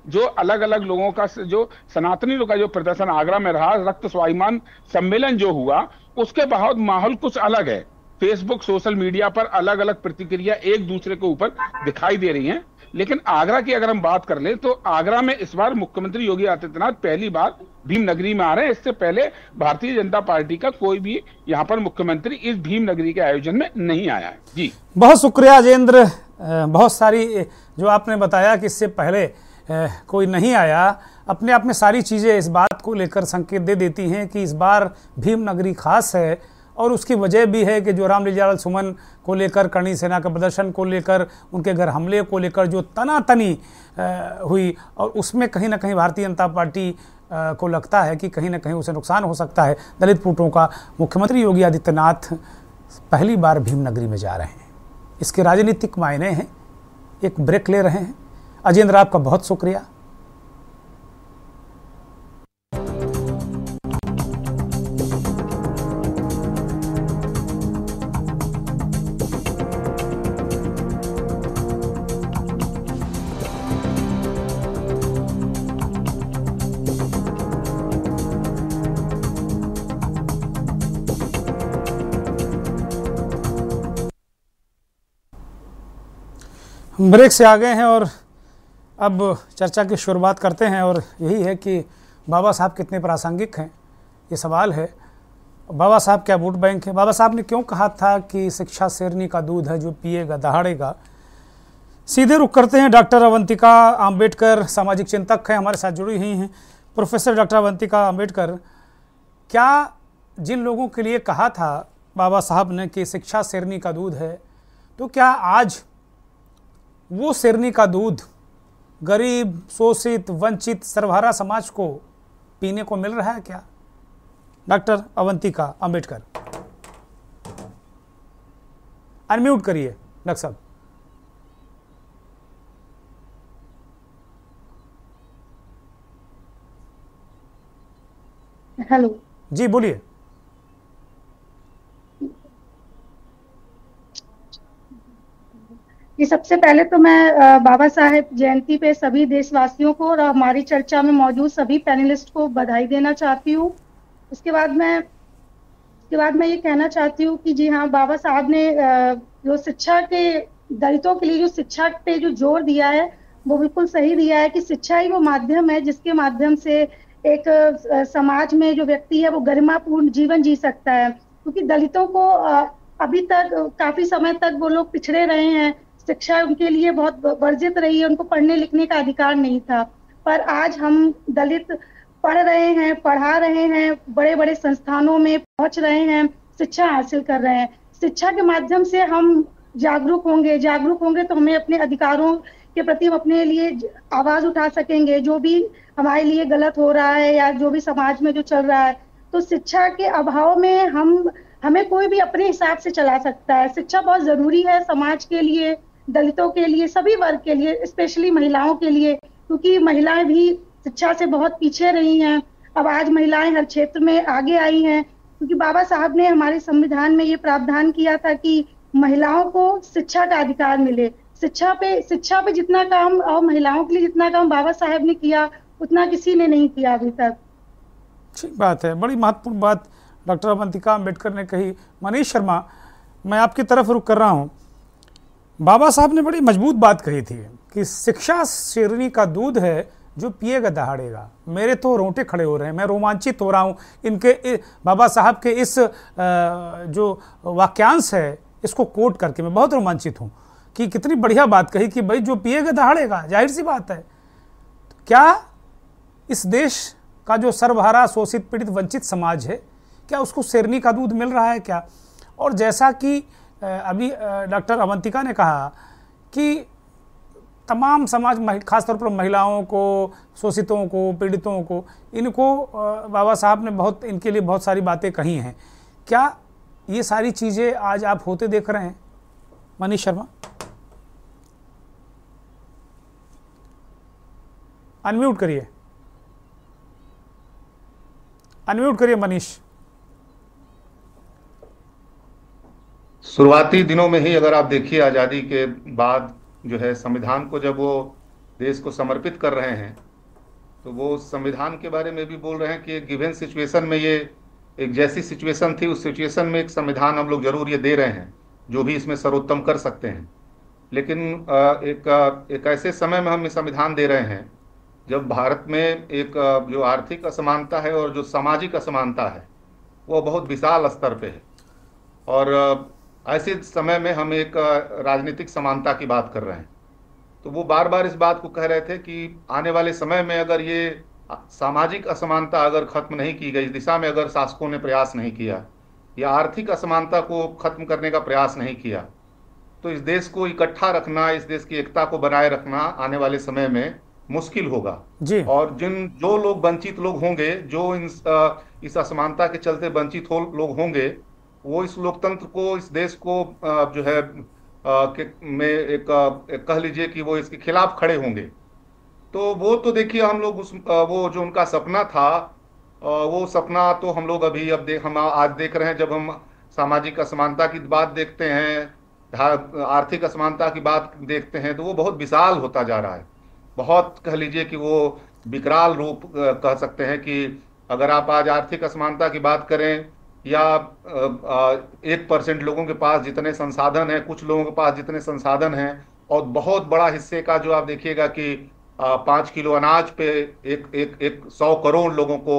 जो अलग अलग लोगों का, जो सनातनी लोगों का जो प्रदर्शन आगरा में रहा, रक्त स्वाभिमान सम्मेलन जो हुआ, उसके बाद माहौल कुछ अलग है। फेसबुक, सोशल मीडिया पर अलग अलग प्रतिक्रिया एक दूसरे के ऊपर दिखाई दे रही हैं। लेकिन आगरा की अगर हम बात कर लें तो आगरा में इस बार मुख्यमंत्री योगी आदित्यनाथ पहली बार भीम नगरी में आ रहे हैं। इससे पहले भारतीय जनता पार्टी का कोई भी यहाँ पर मुख्यमंत्री इस भीम नगरी के आयोजन में नहीं आया है। जी बहुत शुक्रिया अजेंद्र। बहुत सारी जो आपने बताया कि इससे पहले कोई नहीं आया, अपने आप में सारी चीज़ें इस बात को लेकर संकेत दे देती हैं कि इस बार भीम नगरी खास है। और उसकी वजह भी है कि जो रामलीला सुमन को लेकर, करणी सेना के प्रदर्शन को लेकर, उनके घर हमले को लेकर जो तनातनी हुई, और उसमें कहीं ना कहीं भारतीय जनता पार्टी को लगता है कि कहीं ना कहीं उसे नुकसान हो सकता है दलित पुटों का। मुख्यमंत्री योगी आदित्यनाथ पहली बार भीम नगरी में जा रहे हैं, इसके राजनीतिक मायने हैं। एक ब्रेक ले रहे हैं। अजेंद्र, आपका बहुत शुक्रिया। ब्रेक से आ गए हैं और अब चर्चा की शुरुआत करते हैं। और यही है कि बाबा साहब कितने प्रासंगिक हैं, ये सवाल है। बाबा साहब क्या वोट बैंक है? बाबा साहब ने क्यों कहा था कि शिक्षा शेरनी का दूध है, जो पिएगा दहाड़ेगा? सीधे रुख करते हैं। डॉक्टर अवंतिका आम्बेडकर सामाजिक चिंतक हैं, हमारे साथ जुड़ी हुई हैं। प्रोफेसर डॉक्टर अवंतिका आम्बेडकर, क्या जिन लोगों के लिए कहा था बाबा साहब ने कि शिक्षा शेरनी का दूध है, तो क्या आज वो शेरनी का दूध गरीब, शोषित, वंचित, सर्वहारा समाज को पीने को मिल रहा है क्या? डॉक्टर अवंतिका आम्बेडकर, अनम्यूट करिए डॉक्टर साहब। हेलो जी, बोलिए। ये सबसे पहले तो मैं बाबा साहेब जयंती पे सभी देशवासियों को और हमारी चर्चा में मौजूद सभी पैनलिस्ट को बधाई देना चाहती हूँ। उसके बाद मैं ये कहना चाहती हूँ कि जी हाँ, बाबा साहब ने जो शिक्षा के, दलितों के लिए जो शिक्षा पे जो जोर दिया है वो बिल्कुल सही दिया है कि शिक्षा ही वो माध्यम है जिसके माध्यम से एक समाज में जो व्यक्ति है वो गरिमापूर्ण जीवन जी सकता है। क्योंकि दलितों को अभी तक काफी समय तक वो लोग पिछड़े रहे हैं, शिक्षा उनके लिए बहुत वर्जित रही है, उनको पढ़ने लिखने का अधिकार नहीं था। पर आज हम दलित पढ़ रहे हैं, पढ़ा रहे हैं, बड़े बड़े संस्थानों में पहुंच रहे हैं, शिक्षा हासिल कर रहे हैं। शिक्षा के माध्यम से हम जागरूक होंगे तो हमें अपने अधिकारों के प्रति हम अपने लिए आवाज उठा सकेंगे, जो भी हमारे लिए गलत हो रहा है या जो भी समाज में जो चल रहा है। तो शिक्षा के अभाव में हमें कोई भी अपने हिसाब से चला सकता है। शिक्षा बहुत जरूरी है समाज के लिए, दलितों के लिए, सभी वर्ग के लिए, स्पेशली महिलाओं के लिए, क्योंकि महिलाएं भी शिक्षा से बहुत पीछे रही हैं। अब आज महिलाएं हर क्षेत्र में आगे आई हैं, क्योंकि बाबा साहब ने हमारे संविधान में ये प्रावधान किया था कि महिलाओं को शिक्षा का अधिकार मिले। शिक्षा पे जितना काम और महिलाओं के लिए जितना काम बाबा साहब ने किया उतना किसी ने नहीं किया अभी तक। ठीक बात है, बड़ी महत्वपूर्ण बात डॉक्टर अवंतिका आम्बेडकर ने कही। मनीष शर्मा, मैं आपकी तरफ रुख कर रहा हूँ। बाबा साहब ने बड़ी मजबूत बात कही थी कि शिक्षा शेरनी का दूध है जो पिएगा दहाड़ेगा। मेरे तो रोंगटे खड़े हो रहे हैं, मैं रोमांचित हो रहा हूँ इनके बाबा साहब के इस जो वाक्यांश है इसको कोट करके मैं बहुत रोमांचित हूँ कि कितनी बढ़िया बात कही कि भाई जो पिएगा दहाड़ेगा। जाहिर सी बात है, क्या इस देश का जो सर्वहारा, शोषित, पीड़ित, वंचित समाज है, क्या उसको शेरनी का दूध मिल रहा है क्या? और जैसा कि अभी डॉक्टर अवंतिका ने कहा कि तमाम समाज, खासतौर पर महिलाओं को, शोषितों को, पीड़ितों को, इनको बाबा साहब ने बहुत, इनके लिए बहुत सारी बातें कही हैं। क्या ये सारी चीज़ें आज आप होते देख रहे हैं? मनीष शर्मा, अनम्यूट करिए, अनम्यूट करिए मनीष। शुरुआती दिनों में ही अगर आप देखिए, आज़ादी के बाद जो है संविधान को जब वो देश को समर्पित कर रहे हैं, तो वो संविधान के बारे में भी बोल रहे हैं कि एक गिवन सिचुएशन में, ये एक जैसी सिचुएशन थी उस सिचुएशन में एक संविधान हम लोग जरूर ये दे रहे हैं जो भी इसमें सर्वोत्तम कर सकते हैं। लेकिन एक ऐसे समय में हम ये संविधान दे रहे हैं जब भारत में एक जो आर्थिक असमानता है और जो सामाजिक असमानता है वो बहुत विशाल स्तर पे है, और ऐसे समय में हम एक राजनीतिक समानता की बात कर रहे हैं। तो वो बार बार इस बात को कह रहे थे कि आने वाले समय में अगर ये सामाजिक असमानता अगर खत्म नहीं की गई, इस दिशा में अगर शासकों ने प्रयास नहीं किया या आर्थिक असमानता को खत्म करने का प्रयास नहीं किया, तो इस देश को इकट्ठा रखना, इस देश की एकता को बनाए रखना आने वाले समय में मुश्किल होगा जी। और जो लोग वंचित लोग होंगे, जो इस असमानता के चलते वंचित लोग होंगे, वो इस लोकतंत्र को, इस देश को जो है एक कह लीजिए कि वो इसके खिलाफ खड़े होंगे। तो वो तो देखिए हम लोग वो जो उनका सपना था, वो सपना तो हम लोग हम आज देख रहे हैं। जब हम सामाजिक असमानता की बात देखते हैं, आर्थिक असमानता की बात देखते हैं, तो वो बहुत विशाल होता जा रहा है। बहुत कह लीजिए कि वो विकराल रूप कह सकते हैं कि अगर आप आज आर्थिक असमानता की बात करें या 1% लोगों के पास जितने संसाधन हैं, कुछ लोगों के पास जितने संसाधन हैं, और बहुत बड़ा हिस्से का जो आप देखिएगा कि 5 किलो अनाज पे एक 100 करोड़ लोगों को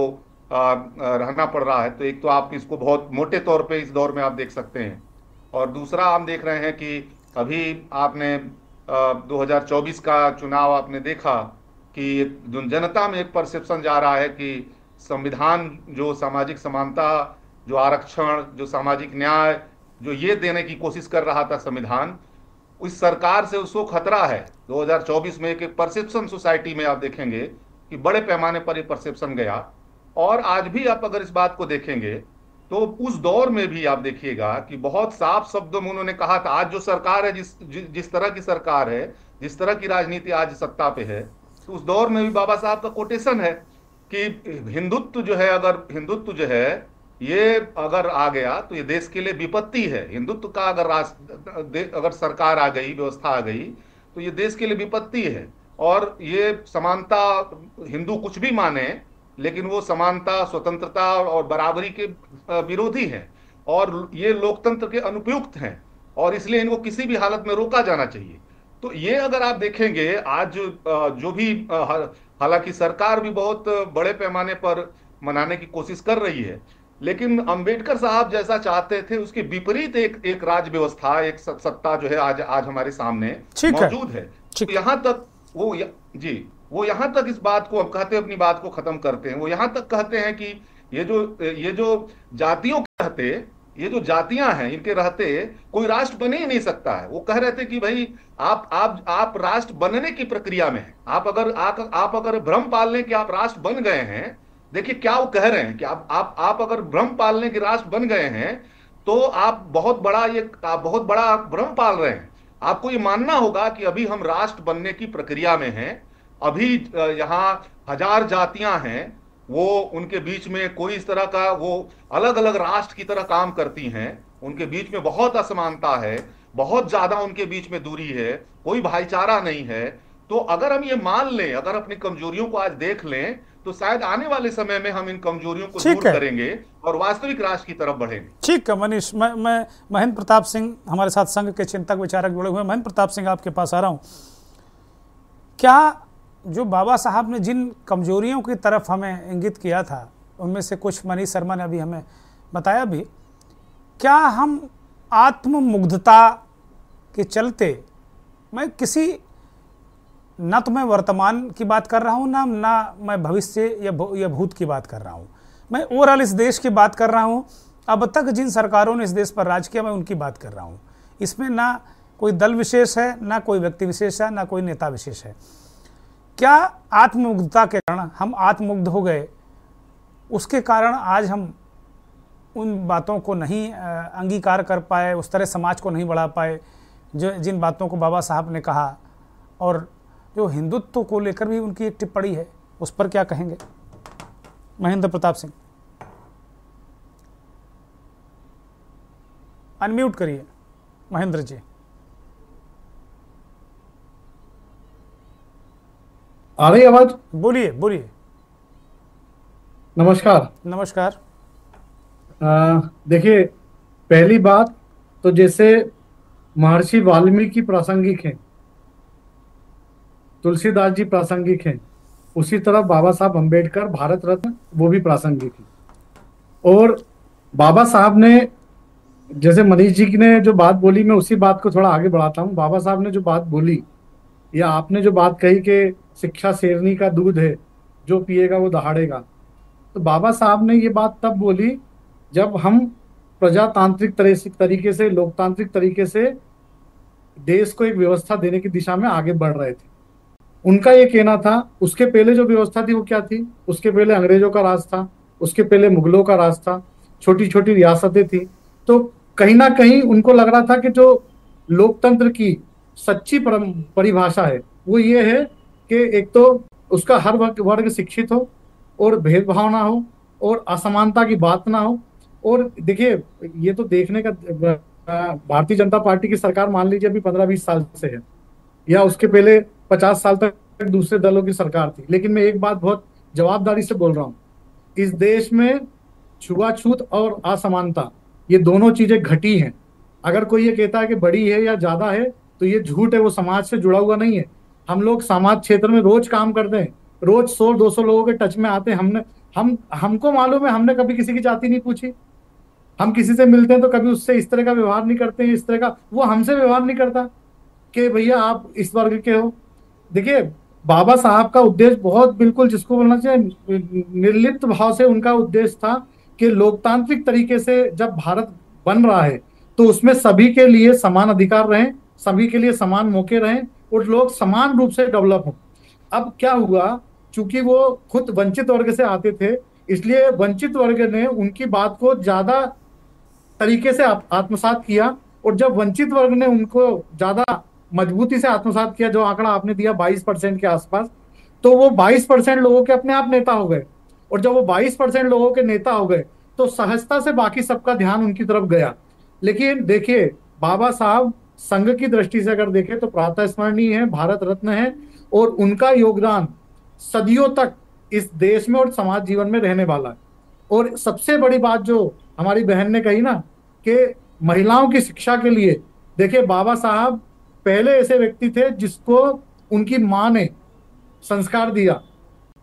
रहना पड़ रहा है। तो एक तो आप इसको बहुत मोटे तौर पे इस दौर में आप देख सकते हैं, और दूसरा हम देख रहे हैं कि अभी आपने 2024 का चुनाव आपने देखा कि जनता में एक परसेप्शन जा रहा है कि संविधान जो सामाजिक समानता, जो आरक्षण, जो सामाजिक न्याय, जो ये देने की कोशिश कर रहा था संविधान, उस सरकार से उसको खतरा है। 2024 में एक परसेप्शन सोसाइटी में आप देखेंगे कि बड़े पैमाने पर ये परसेप्शन गया। और आज भी आप अगर इस बात को देखेंगे तो उस दौर में भी आप देखिएगा कि बहुत साफ शब्दों में उन्होंने कहा था, आज जो सरकार है, जिस तरह की सरकार है, जिस तरह की राजनीति आज सत्ता पे है, तो उस दौर में भी बाबा साहब का कोटेशन है कि हिंदुत्व जो है, अगर हिंदुत्व जो है ये अगर आ गया तो ये देश के लिए विपत्ति है। हिंदुत्व का अगर सरकार आ गई, व्यवस्था आ गई, तो ये देश के लिए विपत्ति है। और ये समानता, हिंदू कुछ भी माने, लेकिन वो समानता, स्वतंत्रता और बराबरी के विरोधी हैं, और ये लोकतंत्र के अनुपयुक्त हैं, और इसलिए इनको किसी भी हालत में रोका जाना चाहिए। तो ये अगर आप देखेंगे आज जो भी, हालांकि सरकार भी बहुत बड़े पैमाने पर मनाने की कोशिश कर रही है, लेकिन अंबेडकर साहब जैसा चाहते थे उसके विपरीत एक राज्य व्यवस्था, एक सत्ता जो है आज हमारे सामने मौजूद है। तो यहाँ तक वो यहाँ तक इस बात को, अब कहते हैं, अपनी बात को खत्म करते हैं, वो यहाँ तक कहते हैं कि ये जो जातियों के रहते, ये जो जातियां हैं, इनके रहते कोई राष्ट्र बने ही नहीं सकता है। वो कह रहे थे कि भाई आप राष्ट्र बनने की प्रक्रिया में हैं। आप अगर भ्रम पाल लें कि आप राष्ट्र बन गए हैं, देखिए क्या वो कह रहे हैं कि आप अगर भ्रम पालने के राष्ट्र बन गए हैं तो आप बहुत बड़ा भ्रम पाल रहे हैं। आपको ये मानना होगा कि अभी हम राष्ट्र बनने की प्रक्रिया में हैं। अभी यहाँ 1000 जातियां हैं, वो उनके बीच में कोई इस तरह का, वो अलग अलग राष्ट्र की तरह काम करती हैं, उनके बीच में बहुत असमानता है, बहुत ज्यादा उनके बीच में दूरी है, कोई भाईचारा नहीं है। तो अगर हम ये मान लें, अगर अपनी कमजोरियों को आज देख लें, तो शायद आने वाले समय में हम इन कमजोरियों को दूर करेंगे और वास्तविक राष्ट्र की तरफ बढ़ेंगे। ठीक है मनीष, मैं महेंद्र प्रताप सिंह हमारे साथ संघ के चिंतक विचारक जुड़े हुए हैं। महेंद्र प्रताप सिंह, आपके पास आ रहा हूं। क्या जो बाबा साहब ने जिन कमजोरियों की तरफ हमें इंगित किया था, उनमें से कुछ मनीष शर्मा ने अभी हमें बताया भी, क्या हम आत्ममुग्धता के चलते, मैं किसी, ना तो मैं वर्तमान की बात कर रहा हूँ, ना मैं भविष्य या भूत की बात कर रहा हूँ, मैं ओवरऑल इस देश की बात कर रहा हूँ। अब तक जिन सरकारों ने इस देश पर राज किया, मैं उनकी बात कर रहा हूँ। इसमें ना कोई दल विशेष है, ना कोई व्यक्ति विशेष है, ना कोई नेता विशेष है। क्या आत्ममुग्धता के कारण हम आत्ममुग्ध हो गए, उसके कारण आज हम उन बातों को नहीं अंगीकार कर पाए, उस तरह समाज को नहीं बढ़ा पाए जिन बातों को बाबा साहब ने कहा? और जो हिंदुत्व को लेकर भी उनकी एक टिप्पणी है, उस पर क्या कहेंगे? महेंद्र प्रताप सिंह, अनम्यूट करिए महेंद्र जी। आ रही आवाज? बोलिए बोलिए। नमस्कार। नमस्कार। देखिए, पहली बात तो जैसे महर्षि वाल्मीकि प्रासंगिक हैं, तुलसीदास जी प्रासंगिक हैं, उसी तरह बाबा साहब अंबेडकर भारत रत्न वो भी प्रासंगिक हैं। और बाबा साहब ने, जैसे मनीष जी ने जो बात बोली, मैं उसी बात को थोड़ा आगे बढ़ाता हूँ। बाबा साहब ने जो बात बोली या आपने जो बात कही कि शिक्षा शेरनी का दूध है, जो पिएगा वो दहाड़ेगा, तो बाबा साहब ने ये बात तब बोली जब हम प्रजातांत्रिक तरीके से, लोकतांत्रिक तरीके से देश को एक व्यवस्था देने की दिशा में आगे बढ़ रहे थे। उनका ये कहना था, उसके पहले जो व्यवस्था थी वो क्या थी? उसके पहले अंग्रेजों का राज था, उसके पहले मुगलों का राज था, छोटी छोटी रियासतें थी। तो कहीं ना कहीं उनको लग रहा था कि जो लोकतंत्र की सच्ची परिभाषा है वो ये है कि एक तो उसका हर वर्ग शिक्षित हो और भेदभाव ना हो और असमानता की बात ना हो। और देखिए, ये तो देखने का, भारतीय जनता पार्टी की सरकार मान लीजिए अभी 15-20 साल से है, या उसके पहले 50 साल तक दूसरे दलों की सरकार थी, लेकिन मैं एक बात बहुत जवाबदारी से बोल रहा हूँ, इस देश में छुआछूत और असमानता ये दोनों चीजें घटी हैं। अगर कोई ये कहता है कि बड़ी है या ज्यादा है तो ये झूठ है, वो समाज से जुड़ा हुआ नहीं है। हम लोग समाज क्षेत्र में रोज काम करते हैं, रोज 100-200 लोगों के टच में आते हैं। हमको मालूम है, हमने कभी किसी की जाति नहीं पूछी। हम किसी से मिलते हैं तो कभी उससे इस तरह का व्यवहार नहीं करते हैं, इस तरह का वो हमसे व्यवहार नहीं करता कि भैया आप इस वर्ग के हो। देखिए, बाबा साहब का उद्देश्य बहुत, बिल्कुल जिसको बोलना चाहिए निर्लिप्त भाव से, उनका उद्देश्य था कि लोकतांत्रिक तरीके से जब भारत बन रहा है तो उसमें सभी के लिए समान अधिकार रहें, सभी के लिए समान मौके रहें और लोग समान रूप से डेवलप हों। अब क्या हुआ, चूंकि वो खुद वंचित वर्ग से आते थे, इसलिए वंचित वर्ग ने उनकी बात को ज्यादा तरीके से आत्मसात किया। और जब वंचित वर्ग ने उनको ज्यादा मजबूती से आत्मसात किया, जो आंकड़ा आपने दिया 22% के आसपास, तो वो 22% लोगों के अपने आप नेता हो गए। और जब वो 22% लोगों के नेता हो गए तो सहजता से बाकी सबका ध्यान उनकी तरफ गया। लेकिन देखिए, बाबा साहब संघ की दृष्टि से अगर देखें तो प्रातः स्मरणीय है, भारत रत्न है, और उनका योगदान सदियों तक इस देश में और समाज जीवन में रहने वाला है। और सबसे बड़ी बात जो हमारी बहन ने कही ना, कि महिलाओं की शिक्षा के लिए, देखिए बाबा साहब पहले ऐसे व्यक्ति थे जिसको उनकी माँ ने संस्कार दिया।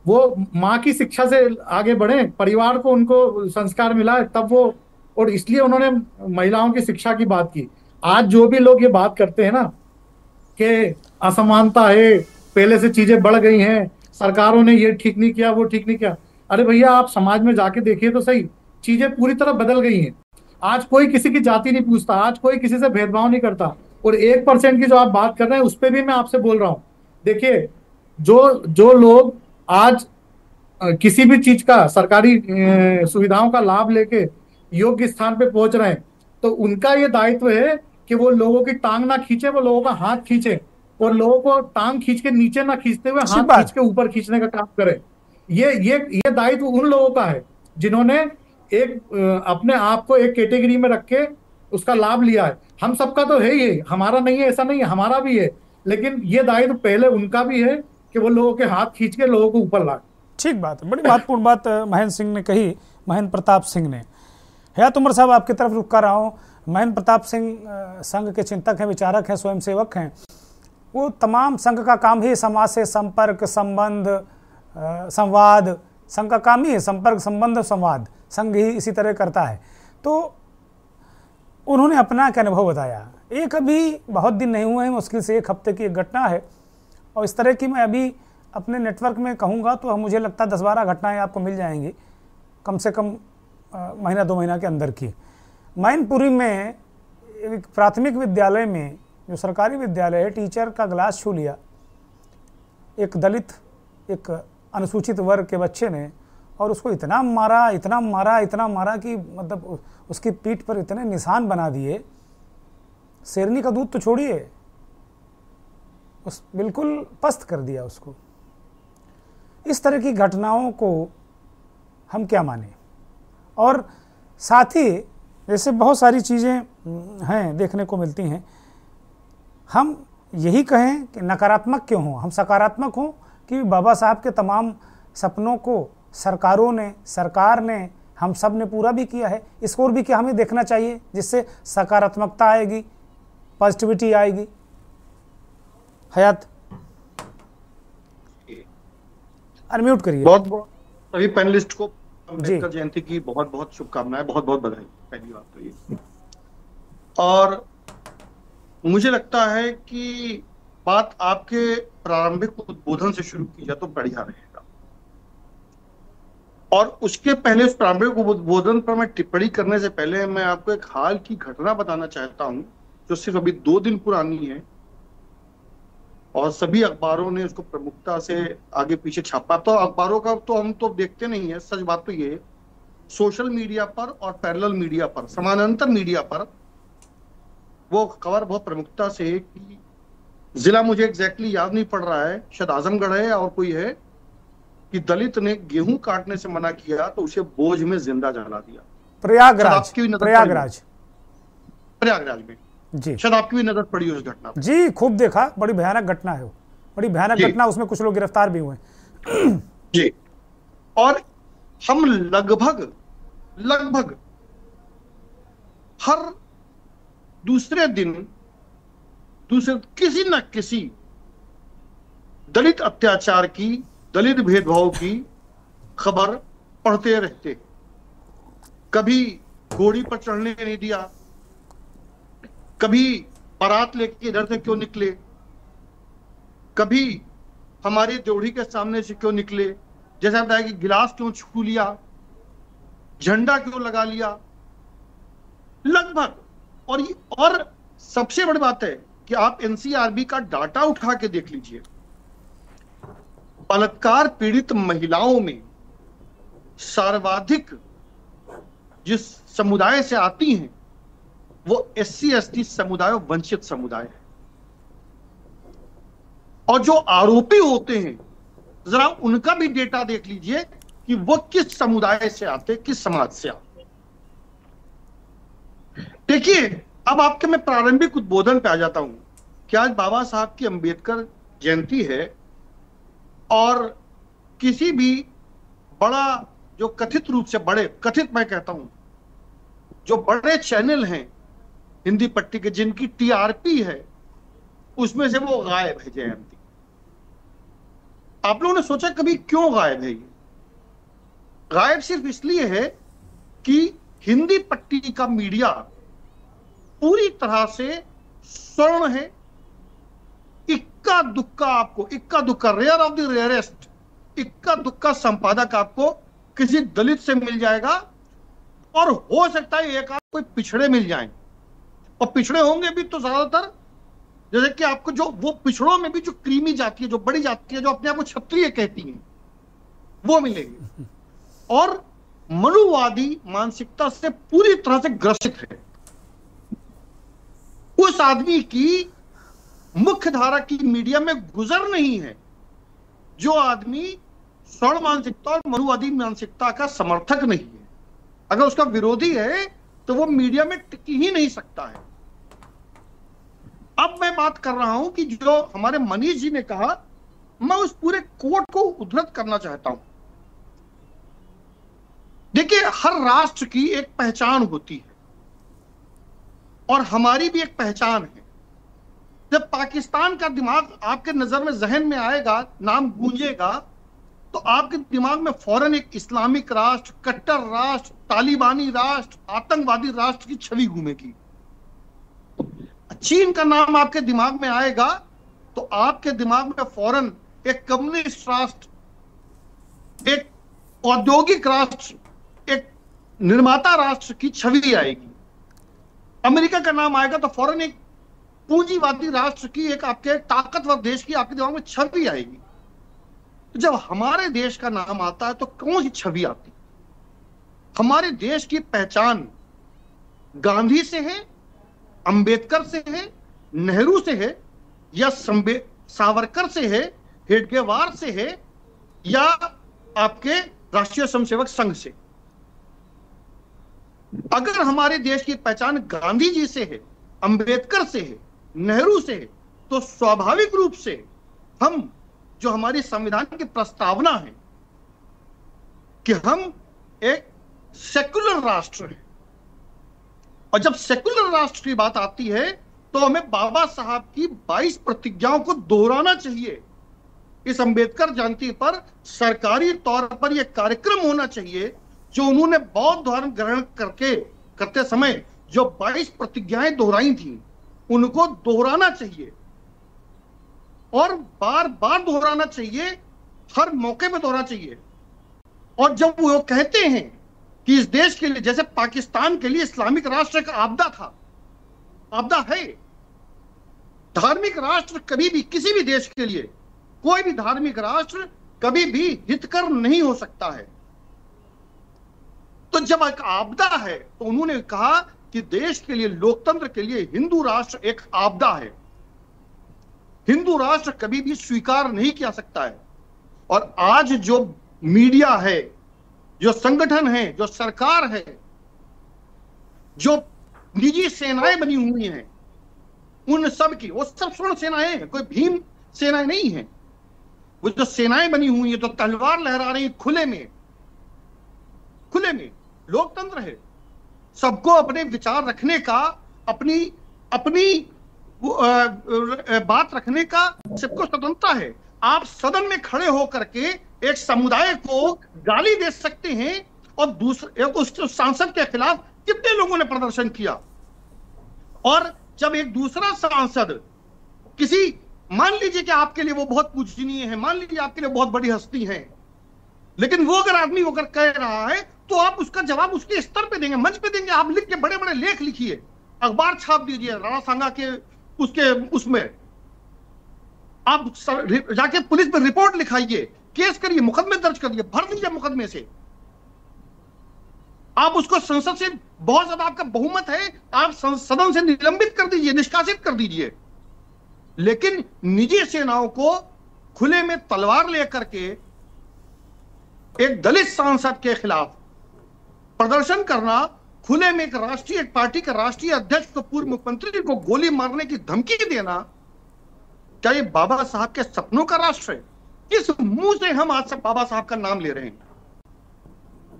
वो माँ की शिक्षा से आगे बढ़े, परिवार को उनको संस्कार मिला है, तब वो, और इसलिए उन्होंने महिलाओं की शिक्षा की बात की। आज जो भी लोग ये बात करते हैं ना कि असमानता है, पहले से चीजें बढ़ गई हैं, सरकारों ने ये ठीक नहीं किया, वो ठीक नहीं किया, अरे भैया आप समाज में जाके देखिए तो सही, चीजें पूरी तरह बदल गई हैं। आज कोई किसी की जाति नहीं पूछता, आज कोई किसी से भेदभाव नहीं करता। और 1% की जो आप बात कर रहे हैं उस पर भी मैं आपसे बोल रहा हूँ, देखिए जो लोग आज किसी भी चीज का, सरकारी सुविधाओं का लाभ लेके योग्य स्थान पे पहुंच रहे हैं, तो उनका ये दायित्व है कि वो लोगों की टांग ना खींचे, वो लोगों का हाथ खींचे, और लोगों को टांग खींच के नीचे ना खींचते हुए हाथ खींच के ऊपर खींचने का काम करे। ये दायित्व उन लोगों का है जिन्होंने एक अपने आप को एक कैटेगरी में रख के उसका लाभ लिया है। हम सबका तो है ही, हमारा नहीं है ऐसा नहीं है, हमारा भी है, लेकिन ये दायित्व पहले उनका भी है कि वो लोगों के हाथ खींच के लोगों को ऊपर लाए। ठीक बात है, बड़ी महत्वपूर्ण बात महेंद्र सिंह ने कही, महेंद्र प्रताप सिंह ने। हयात उमर साहब आपकी तरफ रुक कर रहा हूँ। महेंद्र प्रताप सिंह संघ के चिंतक हैं, विचारक हैं, स्वयंसेवक हैं। वो तमाम संघ का काम ही समाज से संपर्क, संबंध, संवाद, संघ का काम ही है संपर्क, संबंध, संवाद, संघ ही इसी तरह करता है। तो उन्होंने अपना क्या अनुभव बताया। एक अभी बहुत दिन नहीं हुए हैं, मुश्किल से 1 हफ्ते की एक घटना है, और इस तरह की मैं अभी अपने नेटवर्क में कहूँगा तो मुझे लगता है 10-12 घटनाएं आपको मिल जाएंगी, कम से कम महीना 2 महीना के अंदर की। मैनपुरी में एक प्राथमिक विद्यालय में, जो सरकारी विद्यालय है, टीचर का ग्लास छू लिया एक दलित, एक अनुसूचित वर्ग के बच्चे ने, और उसको इतना मारा, इतना मारा, इतना मारा कि मतलब उसकी पीठ पर इतने निशान बना दिए, शेरनी का दूध तो छोड़िए, उस बिल्कुल पस्त कर दिया उसको। इस तरह की घटनाओं को हम क्या माने। और साथ ही जैसे बहुत सारी चीज़ें हैं देखने को मिलती हैं, हम यही कहें कि नकारात्मक क्यों हों, हम सकारात्मक हों, कि बाबा साहब के तमाम सपनों को सरकार ने हम सब ने पूरा भी किया है। इसको और भी क्या हमें देखना चाहिए जिससे सकारात्मकता आएगी, पॉजिटिविटी आएगी। हयात अनम्यूट करिए। बहुत बहुत सभी पैनलिस्ट को अम्बेडकर जयंती की बहुत बहुत शुभकामनाएं, बहुत बहुत बधाई। पहली बात तो ये, और मुझे लगता है कि बात आपके प्रारंभिक उद्बोधन से शुरू की जाए तो बढ़िया रहेगा। और उसके पहले उस प्रारंभिक उद्बोधन पर मैं टिप्पणी करने से पहले मैं आपको एक हाल की घटना बताना चाहता हूं जो सिर्फ अभी 2 दिन पुरानी है और सभी अखबारों ने उसको प्रमुखता से आगे पीछे छापा। तो अखबारों का तो हम तो देखते नहीं है, सच बात तो ये सोशल मीडिया पर और पैरेलल मीडिया पर, समानांतर मीडिया पर वो खबर बहुत प्रमुखता से है कि जिला मुझे एग्जैक्टली याद नहीं पड़ रहा है, शायद आजमगढ़ है और कोई है, कि दलित ने गेहूं काटने से मना किया तो उसे बोझ में जिंदा जला दिया। प्रयागराज में जी, शायद आपकी भी नजर पड़ी उस घटना पर। जी खूब देखा, बड़ी भयानक घटना है वो, बड़ी भयानक घटना, उसमें कुछ लोग गिरफ्तार भी हुए जी। और हम लगभग हर दूसरे दिन किसी न किसी दलित अत्याचार की, दलित भेदभाव की खबर पढ़ते रहते। कभी घोड़ी पर चढ़ने नहीं दिया, कभी बारात लेके इधर से क्यों निकले, कभी हमारे ड्योढ़ी के सामने से क्यों निकले, जैसा बताया कि गिलास क्यों छू लिया, झंडा क्यों लगा लिया, लगभग। और सबसे बड़ी बात है कि आप एनसीआरबी का डाटा उठा के देख लीजिए, बलात्कार पीड़ित महिलाओं में सर्वाधिक जिस समुदाय से आती हैं वो SC/ST समुदाय, वंचित समुदाय है। और जो आरोपी होते हैं जरा उनका भी डेटा देख लीजिए कि वो किस समुदाय से आते, किस समाज से आते। देखिए, अब आपके मैं प्रारंभिक उद्बोधन पे आ जाता हूं कि आज बाबा साहब की अंबेडकर जयंती है और किसी भी बड़ा जो कथित रूप से बड़े, कथित मैं कहता हूं, जो बड़े चैनल हैं हिंदी पट्टी के जिनकी TRP है, उसमें से वो गायब है जयंती। आप लोगों ने सोचा कभी क्यों गायब है? ये गायब सिर्फ इसलिए है कि हिंदी पट्टी का मीडिया पूरी तरह से स्वर्ण है। इक्का दुक्का रेयर ऑफ द रेयरेस्ट, इक्का दुक्का संपादक आपको किसी दलित से मिल जाएगा और हो सकता है एक आध कोई पिछड़े मिल जाए, और पिछड़े होंगे भी तो ज्यादातर जैसे कि आपको जो वो पिछड़ों में भी जो क्रीमी जाति है, जो बड़ी जाति है, जो अपने आप को क्षत्रिय कहती हैं, वो मिलेंगे। और मनुवादी मानसिकता से पूरी तरह से ग्रसित है। उस आदमी की मुख्य धारा की मीडिया में गुजर नहीं है जो आदमी स्वर्ण मानसिकता और मनुवादी मानसिकता का समर्थक नहीं है। अगर उसका विरोधी है तो वो मीडिया में टिक ही नहीं सकता है। अब मैं बात कर रहा हूं कि जो हमारे मनीष जी ने कहा, मैं उस पूरे कोट को उद्धृत करना चाहता हूं। देखिए, हर राष्ट्र की एक पहचान होती है और हमारी भी एक पहचान है। जब पाकिस्तान का दिमाग आपके नजर में, जहन में आएगा, नाम गूंजेगा, तो आपके दिमाग में फौरन एक इस्लामिक राष्ट्र, कट्टर राष्ट्र, तालिबानी राष्ट्र, आतंकवादी राष्ट्र की छवि घूमेगी। चीन का नाम आपके दिमाग में आएगा तो आपके दिमाग में फौरन एक कम्युनिस्ट राष्ट्र, एक औद्योगिक राष्ट्र, एक निर्माता राष्ट्र की छवि आएगी। अमेरिका का नाम आएगा तो फौरन एक पूंजीवादी राष्ट्र की, एक आपके ताकतवर देश की आपके दिमाग में छवि आएगी। तो जब हमारे देश का नाम आता है तो कौन सी छवि आती? हमारे देश की पहचान गांधी से है, अंबेडकर से है, नेहरू से है, या सावरकर से है, हेडगेवार से है, या आपके राष्ट्रीय स्वयंसेवक संघ से। अगर हमारे देश की पहचान गांधी जी से है, अंबेडकर से है, नेहरू से है, तो स्वाभाविक रूप से हम जो हमारी संविधान की प्रस्तावना है कि हम एक सेक्युलर राष्ट्र हैं, और जब सेक्युलर राष्ट्र की बात आती है तो हमें बाबा साहब की 22 प्रतिज्ञाओं को दोहराना चाहिए। इस अंबेडकर जयंती पर सरकारी तौर पर यह कार्यक्रम होना चाहिए जो उन्होंने बौद्ध धर्म ग्रहण करते समय जो 22 प्रतिज्ञाएं दोहराई थी उनको दोहराना चाहिए, और बार बार दोहराना चाहिए, हर मौके पे दोहराना चाहिए। और जब वो कहते हैं कि इस देश के लिए, जैसे पाकिस्तान के लिए इस्लामिक राष्ट्र एक आपदा था, आपदा है। धार्मिक राष्ट्र कभी भी, किसी भी देश के लिए कोई भी धार्मिक राष्ट्र कभी भी हितकर नहीं हो सकता है। तो जब एक आपदा है तो उन्होंने कहा कि देश के लिए, लोकतंत्र के लिए हिंदू राष्ट्र एक आपदा है, हिंदू राष्ट्र कभी भी स्वीकार नहीं किया सकता है। और आज जो मीडिया है, जो संगठन है, जो सरकार है, जो निजी सेनाएं बनी हुई हैं, उन सब की, वो सब स्वर्ण सेनाएं हैं, कोई भीम सेनाएं नहीं है। वो जो सेनाएं बनी हुई हैं, जो तलवार लहरा रही हैं खुले में, खुले में लोकतंत्र है, सबको अपने विचार रखने का, अपनी बात रखने का सबको स्वतंत्रता है। आप सदन में खड़े होकर के एक समुदाय को गाली दे सकते हैं, और दूसरे उस सांसद के खिलाफ कितने लोगों ने प्रदर्शन किया। और जब एक दूसरा सांसद किसी, मान लीजिए कि आपके लिए वो बहुत पूजनीय है, मान लीजिए आपके लिए बहुत बड़ी हस्ती है, लेकिन वो अगर आदमी होकर कह रहा है तो आप उसका जवाब उसके स्तर पे देंगे, मंच पे देंगे। आप लिख के बड़े बड़े लेख लिखिए, अखबार छाप दीजिए, राणा सांगा के उसमें आप जाके पुलिस पे रिपोर्ट लिखाइए, केस करिए, मुकदमे दर्ज करिए, भर दीजिए मुकदमे से। आप उसको संसद से, बहुत ज्यादा आपका बहुमत है, आप सदन से निलंबित कर दीजिए, निष्कासित कर दीजिए। लेकिन निजी सेनाओं को खुले में तलवार लेकर के एक दलित सांसद के खिलाफ प्रदर्शन करना, खुले में एक राष्ट्रीय, एक पार्टी के राष्ट्रीय अध्यक्ष को, पूर्व मुख्यमंत्री को गोली मारने की धमकी देना, क्या ये बाबा साहब के सपनों का राष्ट्र है? किस मुंह से हम आज बाबा साहब का नाम ले रहे हैं?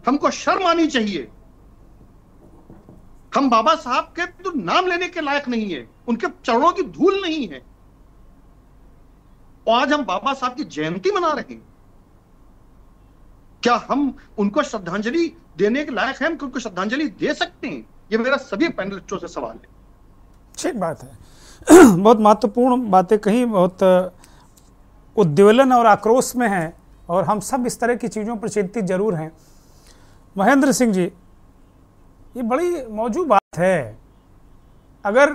हमको शर्म आनी चाहिए। हम बाबा साहब के तो नाम लेने के लायक नहीं है, उनके चरणों की धूल नहीं है, और आज हम बाबा साहब की जयंती मना रहे हैं। क्या हम उनको श्रद्धांजलि देने के लायक हैं? हम उनको श्रद्धांजलि दे सकते हैं? ये मेरा सभी पैनलिस्टों से सवाल है। ठीक बात है। बहुत महत्वपूर्ण बातें कही, बहुत उद्वेलन और आक्रोश में हैं, और हम सब इस तरह की चीज़ों पर चिंतित जरूर हैं। महेंद्र सिंह जी, ये बड़ी मौजूद बात है। अगर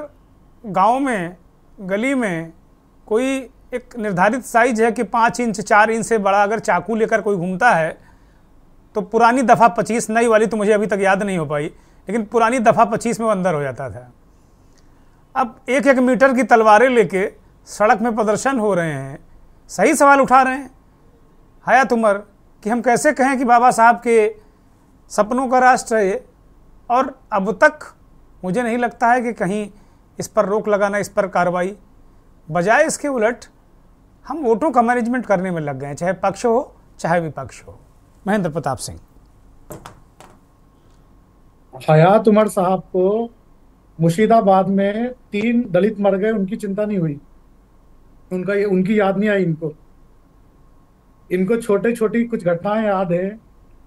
गांव में, गली में कोई एक निर्धारित साइज है कि 5 इंच 4 इंच से बड़ा अगर चाकू लेकर कोई घूमता है, तो पुरानी दफ़ा 25, नई वाली तो मुझे अभी तक याद नहीं हो पाई, लेकिन पुरानी दफ़ा 25 में वो अंदर हो जाता था। अब 1-1 मीटर की तलवारें लेके सड़क में प्रदर्शन हो रहे हैं। सही सवाल उठा रहे हैं हयात उमर कि हम कैसे कहें कि बाबा साहब के सपनों का राष्ट्र है ये, और अब तक मुझे नहीं लगता है कि कहीं इस पर रोक लगाना, इस पर कार्रवाई, बजाय इसके उलट हम वोटों का मैनेजमेंट करने में लग गए हैं, चाहे पक्ष हो चाहे विपक्ष हो। महेंद्र प्रताप सिंह, हयात उमर साहब को मुर्शिदाबाद में 3 दलित मर गए, उनकी चिंता नहीं हुई, उनकी याद नहीं आई। इनको छोटे छोटी कुछ घटनाएं याद है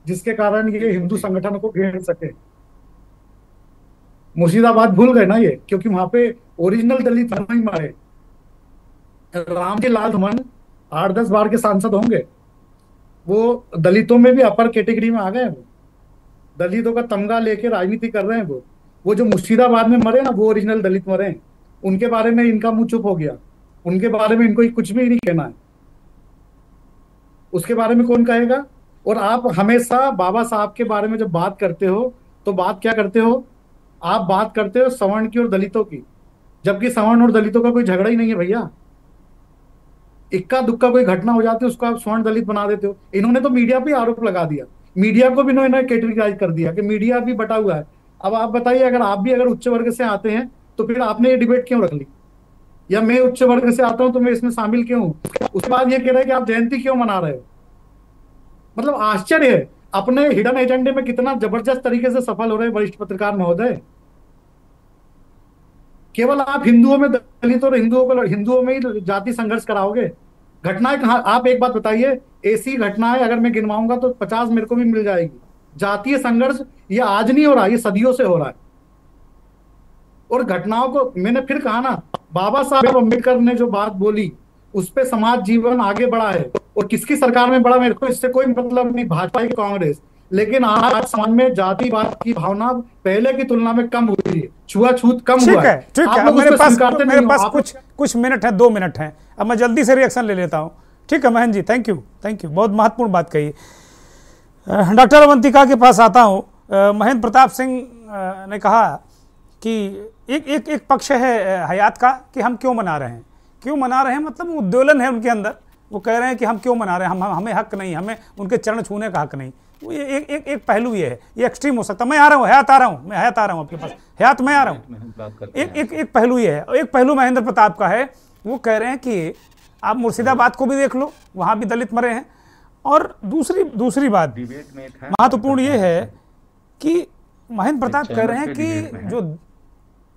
जिसके कारण ये हिंदू संगठन को घेर सके। मुर्शिदाबाद भूल गए ना ये, क्योंकि वहां पे ओरिजिनल दलित नहीं मारे। रामजी लाल धमन 8-10 बार के सांसद होंगे, वो दलितों में भी अपर कैटेगरी में आ गए। वो दलितों का तमगा लेके राजनीति कर रहे हैं। वो जो मुर्शिदाबाद में मरे ना, वो ओरिजिनल दलित मरे हैं। उनके बारे में इनका मुंह चुप हो गया, उनके बारे में इनको कुछ भी नहीं कहना है। उसके बारे में कौन कहेगा? और आप हमेशा बाबा साहब के बारे में जब बात करते हो तो बात क्या करते हो? आप बात करते हो सवर्ण की और दलितों की, जबकि सवर्ण और दलितों का कोई झगड़ा ही नहीं है भैया। इक्का दुक्का कोई घटना हो जाती है उसको आप स्वर्ण दलित बना देते हो। इन्होंने तो मीडिया पे आरोप लगा दिया, मीडिया को भी इन्होंने कैटेगराइज कर दिया कि मीडिया भी बटा हुआ है। अब आप बताइए, अगर आप भी अगर उच्च वर्ग से आते हैं तो फिर आपने ये डिबेट क्यों रख ली? या मैं उच्च वर्ग से आता हूं तो मैं इसमें शामिल क्यों हूं? उसके बाद ये कह रहे हैं कि आप जयंती क्यों मना रहे हो? मतलब आश्चर्य है, अपने हिडन एजेंडे में कितना जबरदस्त तरीके से सफल हो रहे हैं वरिष्ठ पत्रकार महोदय। केवल आप हिंदुओं में दलित और हिंदुओं में ही जाति संघर्ष कराओगे। घटनाएं कहाँ, आप एक बात बताइए, ऐसी घटनाएं अगर मैं गिनवाऊंगा तो 50 मेरे को भी मिल जाएगी। जातीय संघर्ष ये आज नहीं हो रहा, ये सदियों से हो रहा है। और घटनाओं को मैंने फिर कहा ना, बाबा साहेब अम्बेडकर ने जो बात बोली उस पे समाज जीवन आगे बढ़ा है। और किसकी सरकार में बढ़ा मेरे को इससे कोई मतलब नहीं, भाजपा की कांग्रेस। लेकिन आज समाज में जातिवाद की भावना पहले की तुलना में कम हुई है, छुआछूत कम हुआ है। ठीक है, मेरे पास कुछ मिनट है, 2 मिनट हैं, अब मैं जल्दी से रिएक्शन ले लेता हूं। ठीक है महेंद्र जी, थैंक यू, बहुत महत्वपूर्ण बात कही। डॉक्टर अवंतिका के पास आता हूं। महेंद्र प्रताप सिंह ने कहा कि एक पक्ष है हयात का कि हम क्यों मना रहे हैं, मतलब उद्वेलन है उनके अंदर। वो कह रहे हैं कि हम क्यों मना रहे हैं, हमें हक नहीं, हमें उनके चरण छूने का हक नहीं। एक पहलू ये है, ये एक्सट्रीम हो सकता है। मैं आ रहा हूँ हयात, मैं आ रहा हूँ आपके पास, हयात मैं आ रहा हूँ। एक पहलू ये है, एक पहलू महेंद्र प्रताप का है। वो कह रहे हैं कि आप मुर्शिदाबाद को भी देख लो, वहां भी दलित मरे हैं। और दूसरी बात महत्वपूर्ण ये है कि महेंद्र प्रताप कह रहे हैं कि जो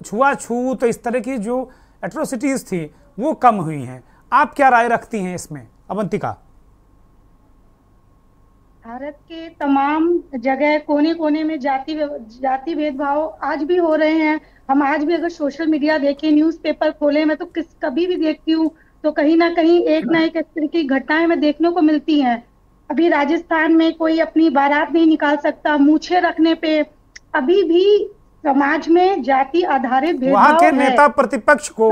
छुआछूत इस तरह की जो एट्रोसिटीज थी वो कम हुई हैं। आप क्या राय रखती हैं इसमें अवंतिका? भारत के तमाम जगह कोने कोने में जाति भेदभाव आज भी हो रहे हैं। हम आज भी अगर सोशल मीडिया देखें, न्यूज़पेपर खोले, मैं तो कभी भी देखती हूँ तो कहीं ना कहीं एक ना एक इस तरह की घटनाएं में देखने को मिलती हैं। अभी राजस्थान में कोई अपनी बारात नहीं निकाल सकता मूछें रखने पे। अभी भी समाज में जाति आधारित भेदभाव है। वहां के नेता प्रतिपक्ष को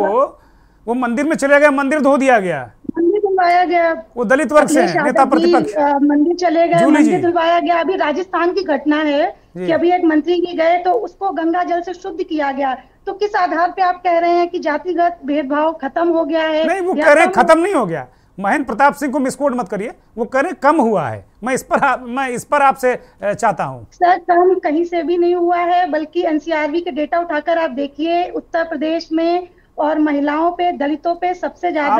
वो मंदिर में चले गए, मंदिर धो दिया गया, मंदिर धुलवाया गया। वो दलित वर्ग से हैं, नेता प्रतिपक्ष मंदिर चले गए, मंदिर धुलवाया गया। अभी राजस्थान की घटना है कि अभी एक मंत्री जी गए तो उसको गंगा जल से शुद्ध किया गया। तो किस आधार पे आप कह रहे हैं कि जातिगत भेदभाव खत्म हो गया है? नहीं, वो कह रहे हैं खत्म नहीं हो गया। महेंद्र प्रताप सिंह को मिसकोट मत करिए, वो कह रहे हैं कम हुआ है। मैं इस पर आपसे चाहता हूं। सर, कम कहीं से भी नहीं हुआ है, बल्कि एनसीआरबी के डेटा उठाकर आप देखिए, उत्तर प्रदेश में और महिलाओं पे, दलितों पे सबसे ज्यादा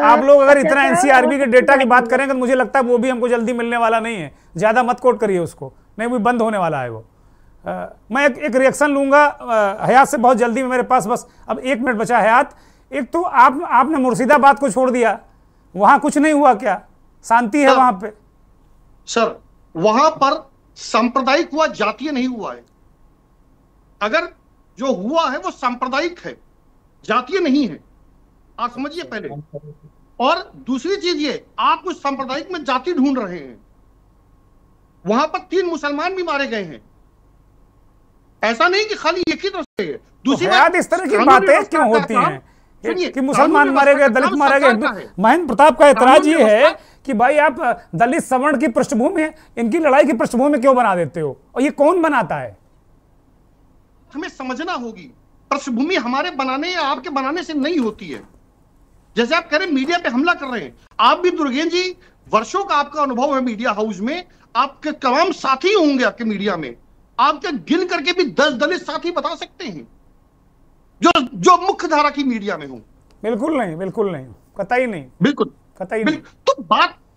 आप लोग अगर इतना एनसीआरबी के डेटा की बात करेंगे तो मुझे लगता है वो भी हमको जल्दी मिलने वाला नहीं है। ज्यादा मत कोट करिए उसको, नहीं वो बंद होने वाला है वो। मैं एक रिएक्शन लूंगा हयात से बहुत जल्दी में, मेरे पास बस अब 1 मिनट बचा। हयात, एक तो आपने मुर्शिदाबाद को छोड़ दिया, वहां कुछ नहीं हुआ क्या? शांति है वहां पे? सर, वहां पर सांप्रदायिक हुआ, जातीय नहीं हुआ है। अगर जो हुआ है वो सांप्रदायिक है, जातीय नहीं है, आप समझिए पहले। और दूसरी चीज ये, आप उस सांप्रदायिक में जाति ढूंढ रहे हैं। वहां पर 3 मुसलमान भी मारे गए हैं, ऐसा नहीं कि खाली एक ही तरफ से है। दूसरी बात, इस तरह की बातें क्यों होती हैं कि मुसलमान मारे गए, दलित मारे गए? महेंद्र प्रताप का एतराज ये है कि भाई आप दलित सवर्ण की पृष्ठभूमि है, इनकी लड़ाई की पृष्ठभूमि क्यों बना देते हो? और ये कौन बनाता है? हमें समझना होगी, पृष्ठभूमि हमारे बनाने या आपके बनाने से नहीं होती है। जैसे आप कह रहे हैं मीडिया पे हमला कर रहे हैं, आप भी दुर्गेन जी, वर्षों का आपका अनुभव है मीडिया हाउस में, आपके तमाम साथी होंगे आपके मीडिया में, आपके गिन करके भी 10 दलित साथी बता सकते हैं जो मुख्य धारा की मीडिया में हो। बिल्कुल नहीं, कतई नहीं, बिल्कुल कतई नहीं। तो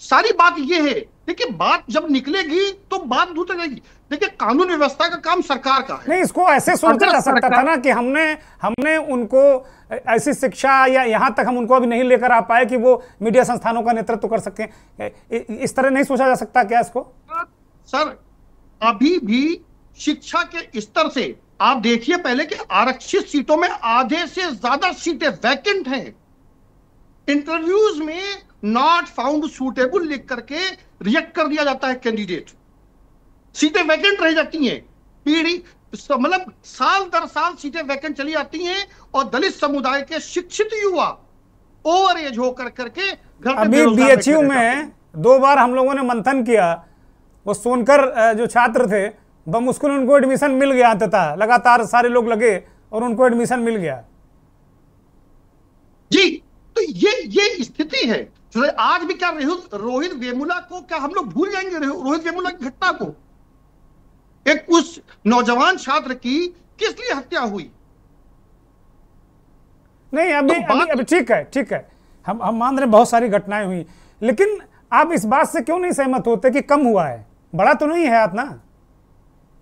सारी बात ये है, देखिए बात जब निकलेगी तो बात दूसरी रहेगी। देखिए, कानून व्यवस्था का काम सरकार का है। नहीं, इसको ऐसे सोचा जा सकता था ना कि हमने उनको ऐसी शिक्षा या यहां तक हम उनको अभी नहीं लेकर आ पाए कि वो मीडिया संस्थानों का नेतृत्व कर सकें। इस तरह नहीं सोचा जा सकता क्या इसको? सर, अभी भी शिक्षा के स्तर से आप देखिए पहले कि आरक्षित सीटों में आधे से ज्यादा सीटें वैकेंट हैं। इंटरव्यूज में नॉट फाउंड सूटेबल लिख करके रिजेक्ट कर दिया जाता है कैंडिडेट। सीटें वैकेंट रह जाती हैं, मतलब साल दर साल सीटें वैकेंट चली जाती हैं। और दलित समुदाय के शिक्षित युवा ओवर एज होकर करके घर अभी बीएचयू में 2 बार हम लोगों ने मंथन किया। वो सोनकर जो छात्र थे बमुश्किल उनको एडमिशन मिल गया, अंततः लगातार सारे लोग लगे और उनको एडमिशन मिल गया। जी, तो ये स्थिति है। आज भी क्या रोहित वेमुला को क्या हम लोग भूल जाएंगे? रोहित वेमुला की घटना को, एक उस नौजवान छात्र की किस लिए हत्या हुई? नहीं अभी ठीक है, ठीक है, हम मान रहे बहुत सारी घटनाएं हुई, लेकिन आप इस बात से क्यों नहीं सहमत होते कि कम हुआ है? बढ़ा तो नहीं है हाथ ना,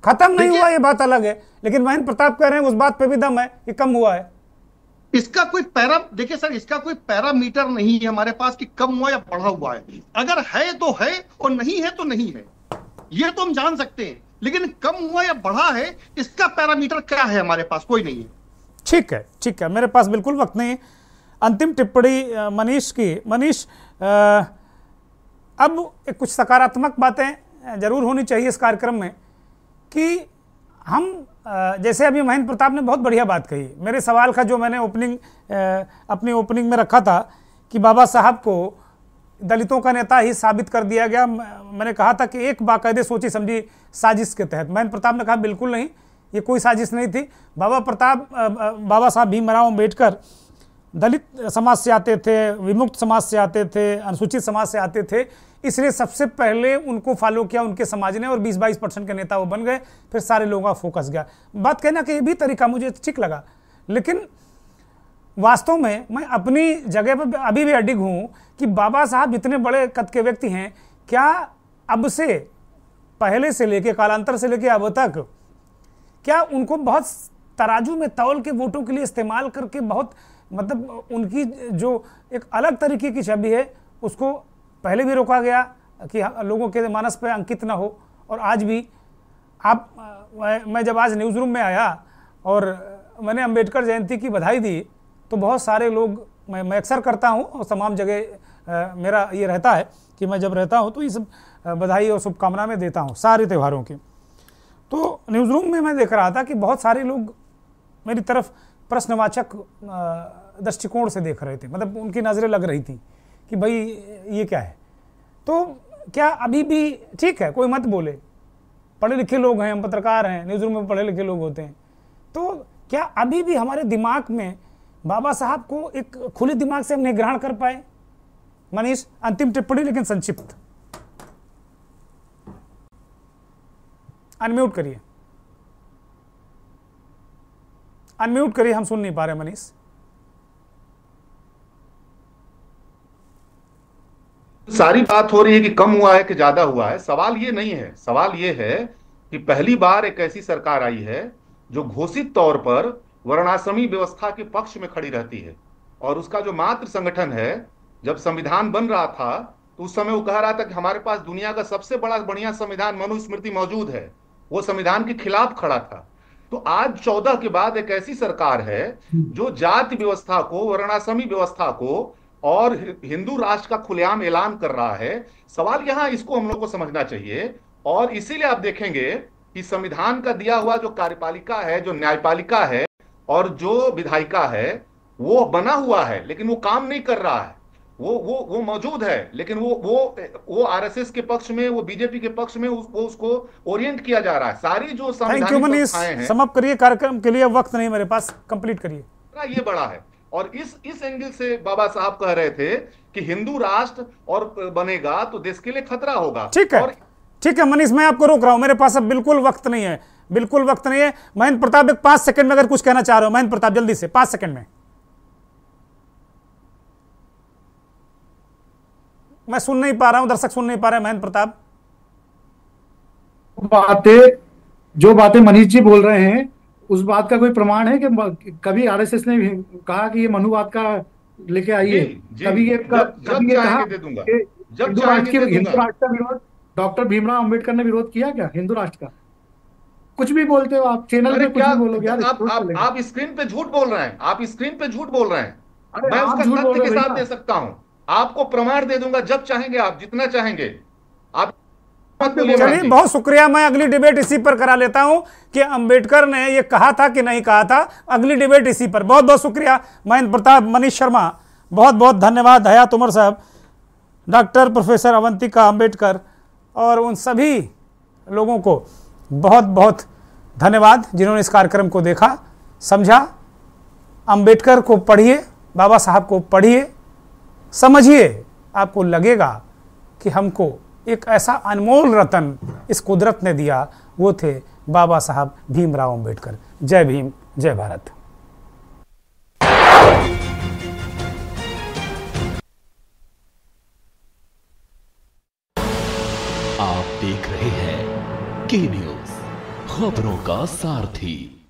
खत्म नहीं हुआ, ये बात अलग है, लेकिन महेंद्र प्रताप कह रहे हैं उस बात पे भी दम है कि कम हुआ है। इसका कोई देखिए सर, इसका कोई पैरामीटर नहीं है हमारे पास कि कम हुआ या बढ़ा हुआ है। अगर है तो है और नहीं है तो नहीं है, ये तो हम जान सकते हैं, लेकिन कम हुआ या बढ़ा है इसका पैरामीटर क्या है हमारे पास? कोई नहीं है। ठीक है, ठीक है, मेरे पास बिल्कुल वक्त नहीं। अंतिम टिप्पणी मनीष की। मनीष, अब कुछ सकारात्मक बातें जरूर होनी चाहिए इस कार्यक्रम में कि हम जैसे अभी महेंद्र प्रताप ने बहुत बढ़िया बात कही। मेरे सवाल का जो मैंने अपनी ओपनिंग में रखा था कि बाबा साहब को दलितों का नेता ही साबित कर दिया गया, मैंने कहा था कि एक बाकायदे सोची समझी साजिश के तहत। महेंद्र प्रताप ने कहा बिल्कुल नहीं, ये कोई साजिश नहीं थी। बाबा साहब भीमराव अम्बेडकर दलित समाज से आते थे, विमुक्त समाज से आते थे, अनुसूचित समाज से आते थे, इसलिए सबसे पहले उनको फॉलो किया उनके समाज ने और 20-22% के नेता वो बन गए, फिर सारे लोगों का फोकस गया। बात कहना कि ये भी तरीका मुझे ठीक लगा, लेकिन वास्तव में मैं अपनी जगह पर अभी भी अडिग हूँ कि बाबा साहब इतने बड़े कद के व्यक्ति हैं, क्या अब से पहले से लेके कालांतर से लेके अब तक क्या उनको बहुत तराजू में तौल के वोटों के लिए इस्तेमाल करके बहुत मतलब उनकी जो एक अलग तरीके की छवि है उसको पहले भी रोका गया कि लोगों के मानस पे अंकित ना हो, और आज भी मैं जब आज न्यूज़ रूम में आया और मैंने अंबेडकर जयंती की बधाई दी तो बहुत सारे लोग, मैं अक्सर करता हूँ और तमाम जगह मेरा ये रहता है कि मैं जब रहता हूँ तो ये सब बधाई और शुभकामना में देता हूँ सारे त्योहारों की। तो न्यूज़ रूम में मैं देख रहा था कि बहुत सारे लोग मेरी तरफ प्रश्नवाचक दृष्टिकोण से देख रहे थे, मतलब उनकी नज़रें लग रही थी कि भाई ये क्या है। तो क्या अभी भी ठीक है, कोई मत बोले, पढ़े लिखे लोग हैं, हम पत्रकार हैं, न्यूज़ रूम में पढ़े लिखे लोग होते हैं, तो क्या अभी भी हमारे दिमाग में बाबा साहब को एक खुले दिमाग से हम नहीं ग्रहण कर पाए? मनीष, अंतिम टिप्पणी लेकिन संक्षिप्त। अनम्यूट करिए, अनम्यूट करिए, हम सुन नहीं पा रहे मनीष। सारी बात हो रही है कि कम हुआ है कि ज्यादा हुआ है। सवाल ये नहीं है, सवाल ये है कि पहली बार एक ऐसी सरकार आई है जो घोषित तौर पर वर्णाश्रमी व्यवस्था के पक्ष में खड़ी रहती है, और उसका जो मातृ संगठन है, जब संविधान बन रहा था तो उस समय वो कह रहा था कि हमारे पास दुनिया का सबसे बड़ा बढ़िया संविधान मनुस्मृति मौजूद है, वो संविधान के खिलाफ खड़ा था। तो आज 14 के बाद एक ऐसी सरकार है जो जाति व्यवस्था को, वर्णाश्रमी व्यवस्था को और हिंदू राष्ट्र का खुलेआम ऐलान कर रहा है। सवाल यहां इसको हम लोग को समझना चाहिए, और इसीलिए आप देखेंगे कि संविधान का दिया हुआ जो कार्यपालिका है, जो न्यायपालिका है और जो विधायिका है, वो बना हुआ है लेकिन वो काम नहीं कर रहा है। वो मौजूद है लेकिन वो आरएसएस के पक्ष में, वो बीजेपी के पक्ष में उसको ओरिएंट किया जा रहा है। सारी जो संवैधानिक संस्थाएं हैं, समाप्त करिए कार्यक्रम के लिए, वक्त नहीं मेरे पास, कंप्लीट करिए। ये बड़ा है, और इस एंगल से बाबा साहब कह रहे थे कि हिंदू राष्ट्र और बनेगा तो देश के लिए खतरा होगा। ठीक है, ठीक है मनीष, मैं आपको रोक रहा हूं, मेरे पास अब बिल्कुल वक्त नहीं है, बिल्कुल वक्त नहीं है। महेंद्र प्रताप एक 5 सेकंड में अगर कुछ कहना चाह रहे हो, महेंद्र प्रताप जल्दी से 5 सेकंड में। मैं सुन नहीं पा रहा हूं, दर्शक सुन नहीं पा रहे। महेंद्र प्रताप, जो बातें मनीष जी बोल रहे हैं उस बात का कोई प्रमाण है कि कभी आरएसएस ने कहा कि ये मनुवाद का लेके आइए? कभी ये कहा हिंदू राष्ट्र का विरोध डॉक्टर भीमराव अंबेडकर ने विरोध किया क्या हिंदू राष्ट्र का? कुछ भी बोलते हो आप, चैनल पे कुछ भी बोलोगे यार। आप स्क्रीन पे झूठ बोल रहे हैं, आप स्क्रीन पे झूठ बोल रहे हैं। मैं उसका तथ्य के साथ दे सकता हूं, आपको प्रमाण दे दूंगा जब चाहेंगे आप, जितना चाहेंगे आप। चलिए, बहुत शुक्रिया। मैं अगली डिबेट इसी पर करा लेता हूं कि अंबेडकर ने ये कहा था कि नहीं कहा था। अगली डिबेट इसी पर। बहुत बहुत शुक्रिया महेंद्र प्रताप, मनीष शर्मा, बहुत बहुत धन्यवाद। हयात उमर साहब, डॉक्टर प्रोफेसर अवंतिका अंबेडकर और उन सभी लोगों को बहुत बहुत धन्यवाद जिन्होंने इस कार्यक्रम को देखा, समझा। अंबेडकर को पढ़िए, बाबा साहब को पढ़िए, समझिए, आपको लगेगा कि हमको एक ऐसा अनमोल रतन इस कुदरत ने दिया, वो थे बाबा साहब भीमराव अंबेडकर। जय भीम, जय भारत। के न्यूज, खबरों का सारथी।